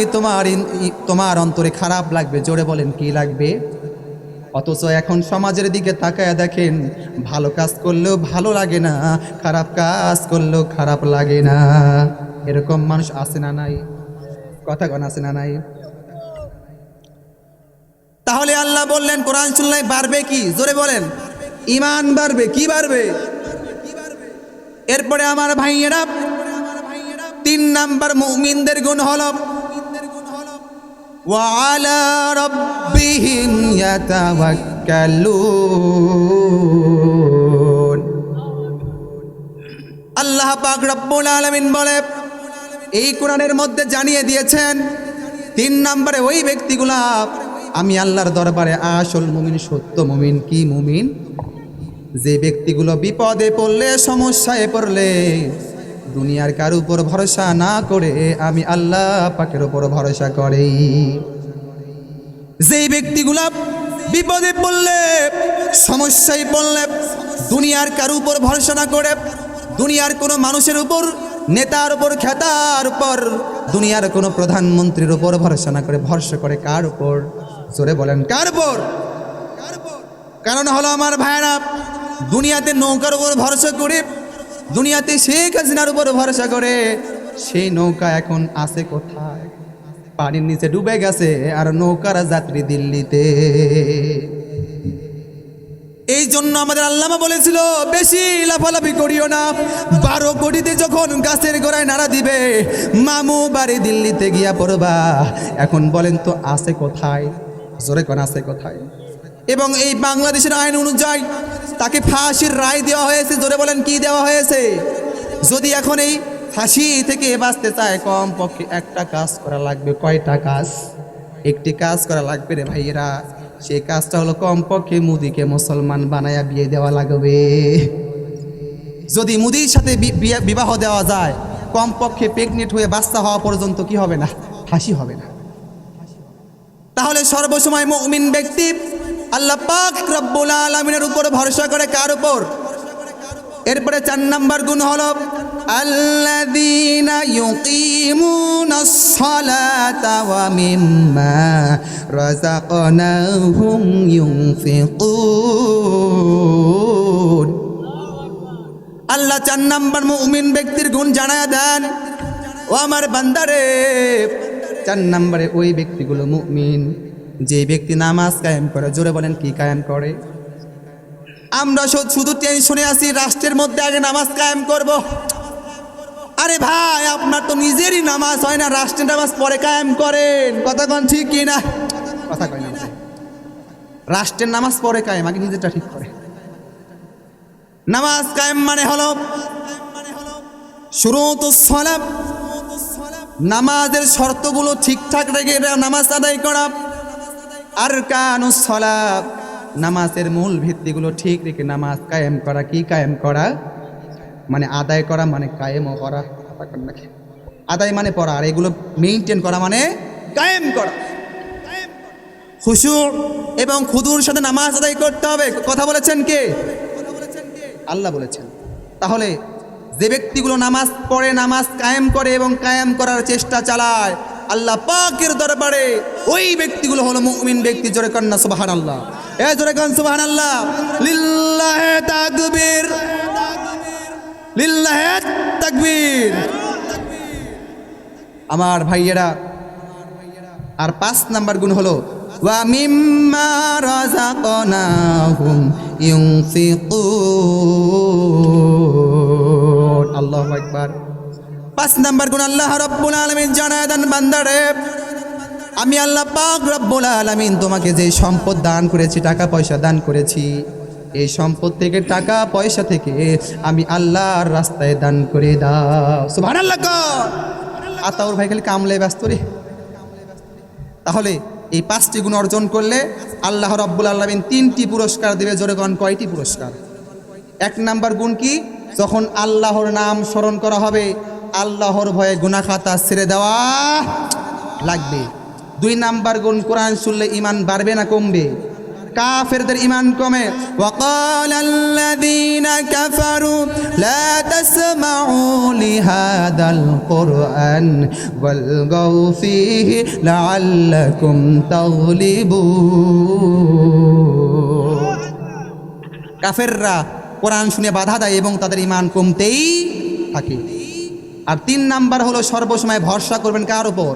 তোমার অন্তরে খারাপ লাগবে, জোরে বলেন কি লাগবে? অথচ এখন সমাজের দিকে তাকায় দেখেন, ভালো কাজ করলেও ভালো লাগে না, খারাপ কাজ করলেও খারাপ লাগে না। এরকম মানুষ আছে না নাই? কথা কোন আছে না নাই? তাহলে আল্লাহ বললেন কোরআন শুনলে বাড়বে কি? জোরে বলেন, ঈমান বাড়বে। কি বাড়বে? এরপরে আমার ভাইয়েরা, 3 নাম্বার মুমিনদের গুণ হলো ওয়া আলা রাব্বিহিম ইয়াতাওয়াক্কালুন। আল্লাহ পাক রব্বুল আলামিন বলে, এই কোরআনের মধ্যে জানিয়ে দিয়েছেন 3 নম্বরে ওই ব্যক্তিগুলা আমি আল্লাহর দরবারে আসল মুমিন, সত্য মুমিন। কি মুমিন? যে ব্যক্তিগুলো বিপদে পড়লে, সমস্যায় পড়লে দুনিয়ার কার উপর ভরসা না করে আমি আল্লাহ পাকের উপর ভরসা করে। যেই ব্যক্তিগুলা বিপদে পড়লে, সমস্যায় পড়লে দুনিয়ার কার উপর ভরসা না করে, দুনিয়ার কোনো মানুষের উপর, নেতার উপর, খেতার উপর, দুনিয়ার কোনো প্রধানমন্ত্রীর উপর ভরসা না করে, ভরসা করে কার উপর? জোরে বলেন কার উপর? কারণ হলো আমার ভাইরা, দুনিয়াতে নৌকার উপর ভরসা করে, দুনিয়াতে শেখ হাসিনার উপর ভরসা করে, সেই নৌকা এখন আছে কোথায়? পানির নিচে ডুবে গেছে, আর নৌকার যাত্রী দিল্লিতে। এই জন্য আমাদের আল্লামা বলেছিল, বেশি লাফালাফি করিও না, 12 কোটিতে যখন গাছের গোড়ায় নাড়া দিবে, মামু বাড়ি দিল্লিতে গিয়া পড়বা। এখন বলেন তো আছে কোথায়? জোরে কোন আছে কোথায়? এবং এই বাংলাদেশের আইন অনুযায়ী তাকে ফাঁসির রায় দেওয়া হয়েছে। জোরে বলেন কি দেওয়া হয়েছে? যদি এখন এই ফাঁসি থেকে বাঁচতে চায়, কমপক্ষে একটা কাজ করা লাগবে। কয়টা কাজ? একটি কাজ করা লাগবে রে ভাইয়েরা। সেই কাজটা হলো কমপক্ষে মুদিকে মুসলমান বানায়া বিয়ে দেওয়া লাগবে। যদি মুদির সাথে বিবাহ দেওয়া যায়, কমপক্ষে প্রেগনেন্ট হয়ে বাচ্চা হওয়া পর্যন্ত কি হবে না? ফাঁসি হবে না। তাহলে সর্বসময় মুমিন ব্যক্তি আল্লাহ পাক রব্বুল আলামিনের উপর ভরসা করে। কার উপর? এরপরে 4 নাম্বার গুণ হলো আল্লাযীনা ইউকিমুনাস সালাতা ওয়া মিম্মা রাযাকনাহুম ইউনফিকুন। আল্লাহ 4 নাম্বার মুমিন ব্যক্তির গুণ জানায়া দেন, ও আমার বান্দারে, 4 নম্বরে ওই ব্যক্তিগুলো মুমিন যে ব্যক্তি নামাজ কায়েম করে। জোরে বলেন কি কায়েম করে? আমরা শুধু টেনশনে আছি, রাষ্ট্রের মধ্যে আগে নামাজ কায়েম করব। আরে ভাই, আপনার তো নিজেরই নামাজ হয় না, রাষ্ট্রের নামাজ পরে কায়েম করেন। কথা কোন ঠিক কি না? কথা কয় না। রাষ্ট্রের নামাজ পরে কায়েম, আগে নিজেরটা ঠিক করে। নামাজ কায়েম মানে হলো শুরুতুস সালাত, নামাজের শর্তগুলো ঠিকঠাক রেখে নামাজ আদায় করা। আরকানুস সালাত, নামাজের মূল ভিত্তিগুলো ঠিক রেখে নামাজ কায়েম করা। কি কায়েম করা? মানে আদায় করা, মানে কায়েমও করা। আদায় মানে পড়া, আর এগুলো মেইনটেইন করা মানে কায়েম করা। খুশু এবং খুদুর সাথে নামাজ আদায় করতে হবে। কথা বলেছেন কে? আল্লাহ বলেছেন। তাহলে যে ব্যক্তিগুলো নামাজ পড়ে, নামাজ কায়েম করে এবং কায়েম করার চেষ্টা চালায় আল্লাহ পাকের দরবারে, ওই ব্যক্তিগুলো হলো মুমিন ব্যক্তি। জোরে কন্না সুবহানাল্লাহ। জোরে কন সুবহানাল্লাহ। লিল্লাহি তাকবীর, লিল্লাহি তাকবীর। আমার ভাইয়েরা, আর 5 নাম্বার গুণ হলো ওয়া মিম্মা রাযাকনাহুম ইউনফিকুন। আল্লাহু আকবার। 5 নাম্বার গুণ আল্লাহ রাব্বুল আলামিন জানায় দেন, বান্দারে, আমি আল্লাহ পাক রব্বুল আলামিন তোমাকে যে সম্পদ দান করেছি, টাকা পয়সা দান করেছি, এই সম্পদ থেকে টাকা পয়সা থেকে আমি আল্লাহর রাস্তায় দান করে দাও। সুবহানাল্লাহ। আতাউর ভাই খালি কামলে ব্যস্ত রে। তাহলে এই 5টি গুণ অর্জন করলে আল্লাহ রাব্বুল আলামিন 3টি পুরস্কার দেবে। জোরে কোন কয়টি পুরস্কার? 1 নাম্বার গুণ কি? যখন আল্লাহর নাম স্মরণ করা হবে আল্লাহর ভয়ে গুনাহ খাতা ছেড়ে দেওয়া লাগবে। 2 নাম্বার গুণ, কোরআন শুনলে ঈমান বাড়বে না কমবে? কাফেরদের ঈমান কমে। ওয়াকালাল্লাযীনা কাফারু লা তাসমাউ লিহাদাল কুরআন ওয়ালগাউ ফীহি লাআল্লাকুম তাগলিবুন। কাফেররা কোরআন শুনে বাধা দেয় এবং তাদের ঈমান কমতেই থাকে। আর 3 নাম্বার হলো সর্বসময় ভরসা করবেন কার উপর?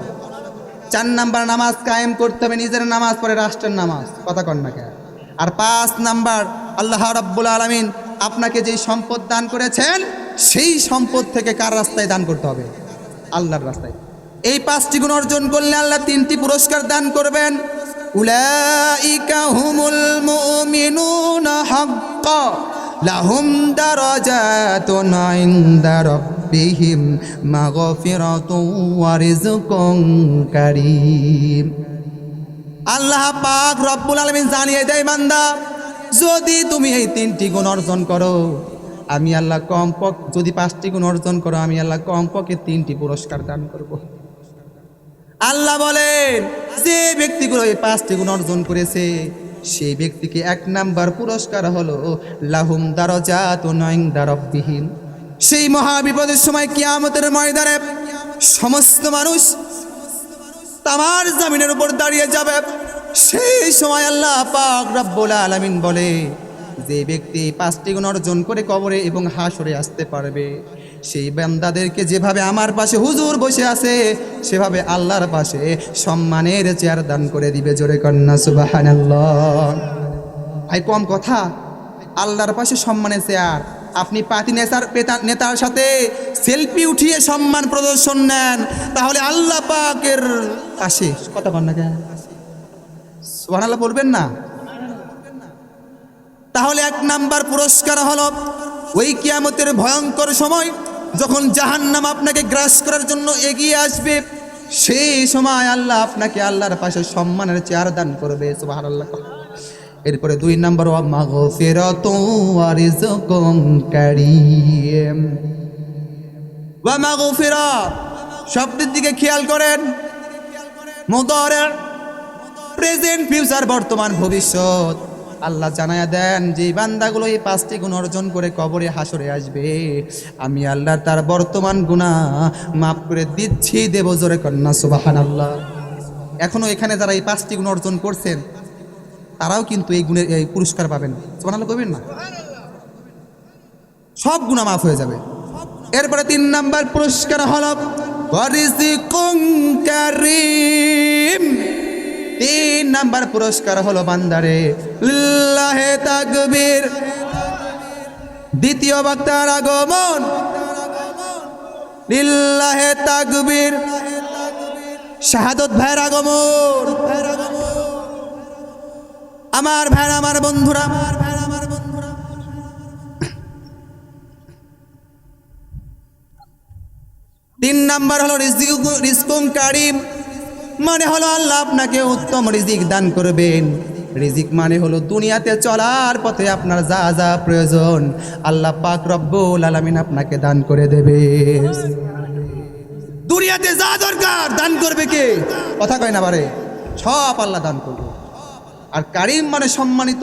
4 নাম্বার, নামাজ কায়েম করতে হবে, নিজের নামাজ পড়ে রাষ্ট্রের নামাজ। কথা কন না কেন? আর 5 নাম্বার, আল্লাহ রাব্বুল আলামিন আপনাকে যেই সম্পদ দান করেছেন সেই সম্পদ থেকে কার রাস্তায় দান করতে হবে? আল্লাহর রাস্তায়। এই 5টি গুণ অর্জন করলে আল্লাহ 3টি পুরস্কার দান করবেন। উলাইকা হুমুল মুমিনুনা হাক্কা লাহুম দারাজাতুন ইনদা রাব্বিহিম মাগফিরাতুন ওয়া রিজকুন কারীম। আল্লাহ পাক রব্বুল আলামিন জানিয়ে দেয়, বান্দা যদি তুমি এই 3টি গুণ অর্জন করো আমি আল্লাহ কমপক্ষে, যদি 5টি গুণ অর্জন করো আমি আল্লাহ কমপক্ষে 3টি পুরস্কার দান করব। আল্লাহ বলেন যে ব্যক্তিগুলো এই 5টি গুণ অর্জন করেছে সেই ব্যক্তিকে 1 নাম্বার পুরস্কার হলো লাহুম দারাজাতুন ইনদা রাব্বিহিম। সেই মহাবিপদের সময় কিয়ামতের ময়দানে সমস্ত মানুষ তামার জমিনের উপর দাঁড়িয়ে যাবে। সেই সময় আল্লাহ পাক রব্বুল আলামিন বলে যে ব্যক্তি 5টি গুণ অর্জন করে কবরে এবং হাসরে আসতে পারবে সেই বান্দাদেরকে যেভাবে আমার পাশে হুজুর বসে আছে সেভাবে আল্লাহর পাশে সম্মানের চেয়ার দান করে দিবে। জোরে কন্না সুবহানাল্লাহ। ভাই কম কথা, আল্লাহর পাশে সম্মানের চেয়ার। আপনি পার্টি নেতার সাথে সেলফি উঠিয়ে সম্মান প্রদর্শন নেন তাহলে আল্লাহ পাকের পাশে, কথা কন না কেন? সুবহানাল্লাহ বলবেন না? তাহলে 1 নাম্বার পুরস্কার হলো ওই কিয়ামতের ভয়ঙ্কর সময় যখন জাহান্নাম আপনাকে গ্রাস করার জন্য এগিয়ে আসবে সেই সময় আল্লাহ আপনাকে আল্লাহর পাশে সম্মানের চেয়ার দান করবে। সুবহানাল্লাহ। এরপরে 2 নাম্বার ওয়া মাগফিরাতুন ওয়া রিজকুন কারীম। ওয়া মাগফিরা শব্দের দিকে খেয়াল করেন। মুদারি, প্রেজেন্ট, ফিউচার, বর্তমান, ভবিষ্যৎ। আল্লাহ জানায়া দেন যে বান্দাগুলো এই 5টি গুণ অর্জন করে কবরে হাসরে আসবে আমি আল্লাহ তার বর্তমান গুনাহ মাফ করে দিচ্ছি, দেব। জোরে কন্না সুবহানাল্লাহ। এখনো এখানে যারা এই 5টি গুণ অর্জন করছেন তারাও কিন্তু এই গুণের এই পুরস্কার পাবেন। সুবহানাল্লাহ কইবেন না? সব গুনাহ মাফ হয়ে যাবে। এরপরে 3 নাম্বার পুরস্কার হলো রিজকুন কারীম। 3 নাম্বার পুরস্কার হলো বান্দারে লিল্লাহে তাকবীর। দ্বিতীয় বক্তার আগমন। লিল্লাহে তাকবীর। শাহাদত ভাইয়ের আগমন। আমার ভাইরা, আমার বন্ধুরা, 3 নাম্বার হলো রিজকুন কারীম, মানে হলো আল্লাহ আপনাকে উত্তম রিজিক দান করবেন। রিজিক মানে হলো দুনিয়াতে চলার পথে আপনার যা যা প্রয়োজন আল্লাহ পাক রব্বুল আলামিন আপনাকে দান করে দেবে। দুনিয়াতে যা দরকার দান করবে কে? কথা কয় না বারে, সব আল্লাহ দান করবে। আর কারীম মানে সম্মানিত,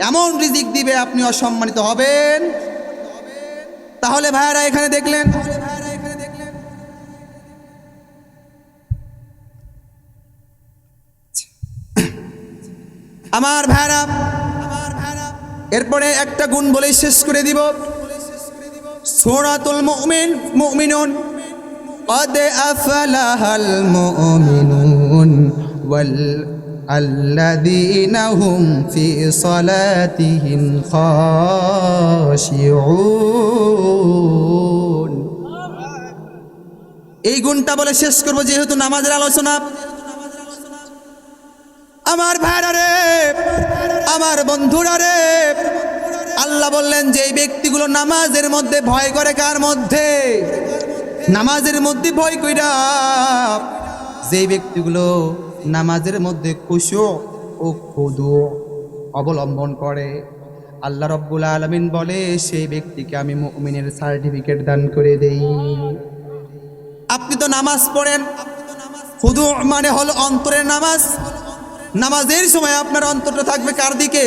এমন রিজিক দিবে আপনি অসম্মানিত হবেন। তাহলে ভাইরা এখানে দেখলেন আমার ভাইরা, এরপরে একটা গুণ বলে শেষ করে দিব। সূরাতুল মুমিনুন قد أفلح المؤمنون والذين هم في صلاتهم خاشعون। এই গুণটা বলে শেষ করব যেহেতু নামাজের আলোচনা। আমার ভাইরা রে, আমার বন্ধুরা রে, আল্লাহ বললেন যে এই ব্যক্তিগুলো নামাজের মধ্যে ভয় করে, কার মধ্যে? নামাজের মধ্যে ভয় কইরা যে ব্যক্তিগুলো নামাজের মধ্যে খুশু ও খুদু অবলম্বন করে, আল্লাহ রব্বুল আলামিন বলে সেই ব্যক্তিকে আমি মুমিনের সার্টিফিকেট দান করে দেই। আপনি তো নামাজ পড়েন, খুদু মানে হলো অন্তরের নামাজ। নামাজের সময় আপনার অন্তরটা থাকবে কার দিকে?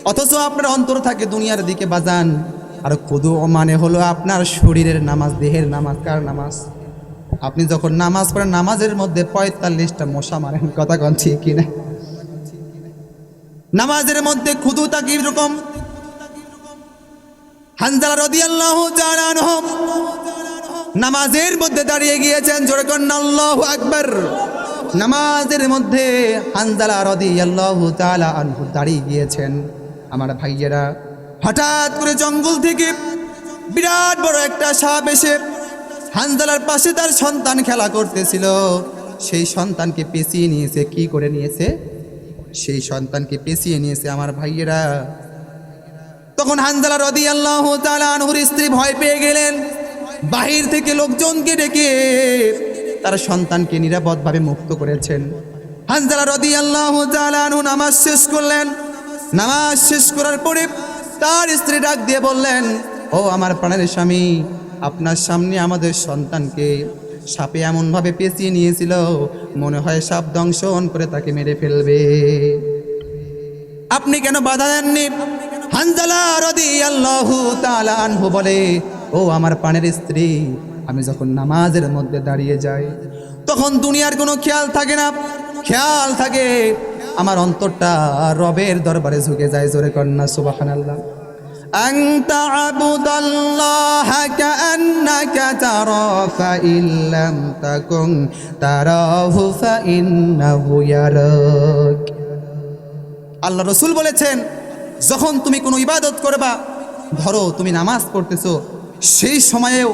অথচ আপনার অন্তর থাকে দুনিয়ার দিকে বাজান। আর খুদু মানে হলো আপনার শরীরের নামাজ, দেহের নামাজ। কার নামাজ? আপনি যখন নামাজ পড়েন নামাজের মধ্যে ৪৫টা মশা মারেন, কথা কন ঠিক কিনা? নামাজের মধ্যে খুদুটা কি রকম? হানজালা রাদিয়াল্লাহু তাআলা আনহু নামাজের মধ্যে দাঁড়িয়ে গিয়েছেন, জোরে কোন আল্লাহু আকবার। নামাজের মধ্যে হানজালা রাদিয়াল্লাহু তাআলা আনহু দাঁড়িয়ে গিয়েছেন। আমার ভাইয়েরা, হঠাৎ করে জঙ্গল থেকে বিরাট বড় একটা সাপ এসে হানজালার পাশে তার সন্তান খেলা করতেছিল। সেই সন্তানকে পেঁচিয়ে নিয়েছে। কি করে নিয়েছে? সেই সন্তানকে পেঁচিয়ে নিয়েছে। আমার ভাইয়েরা, তখন হানজালা রাদিয়াল্লাহু তাআলা আনহুর স্ত্রী ভয় পেয়ে গেলেন। বাহির থেকে লোকজনকে ডেকে তার সন্তানকে নিরাপদভাবে মুক্ত করেছেন। হানজালা রাদিয়াল্লাহু তাআলা আনহু নামাজ শেষ করলেন। নামাজ শেষ করার পরে তার স্ত্রী ডাক দিয়ে বললেন, ও আমার প্রাণের স্বামী, আপনার সামনে আমাদের সন্তানকে সাপে এমনভাবে পেঁচিয়ে নিয়েছিল, মনে হয় সাপ দংশন করে তাকে মেরে ফেলবে। আপনি কেন বাধা দেননি? হানজালা রাদিয়াল্লাহু তাআলা আনহু বলে, ও আমার প্রাণের স্ত্রী, আমি যখন নামাজের মধ্যে দাঁড়িয়ে যাই তখন দুনিয়ার কোনো খেয়াল থাকে না, খেয়াল থাকে আমার অন্তরটা রবের দরবারে ঝুঁকে যায়। জোরে কন্যা সুবহানাল্লাহ। আনতা আবুদাল্লাহ কাআন্নাকা তারা ফাইন লাম তাকুন তারাহু ফাইন্নাহু ইয়ারাক। আল্লাহ রাসূল বলেছেন, যখন তুমি কোনো ইবাদত করবা, ধরো তুমি নামাজ পড়তেছো, সেই সময়েও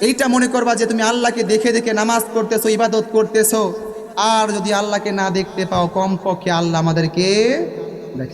এইটা মনে করবা যে তুমি আল্লাহকে দেখে দেখে নামাজ পড়তেছো, ইবাদত করতেছো। আর যদি আল্লাহকে না দেখতে পাও, কমপক্ষে আল্লাহ আমাদেরকে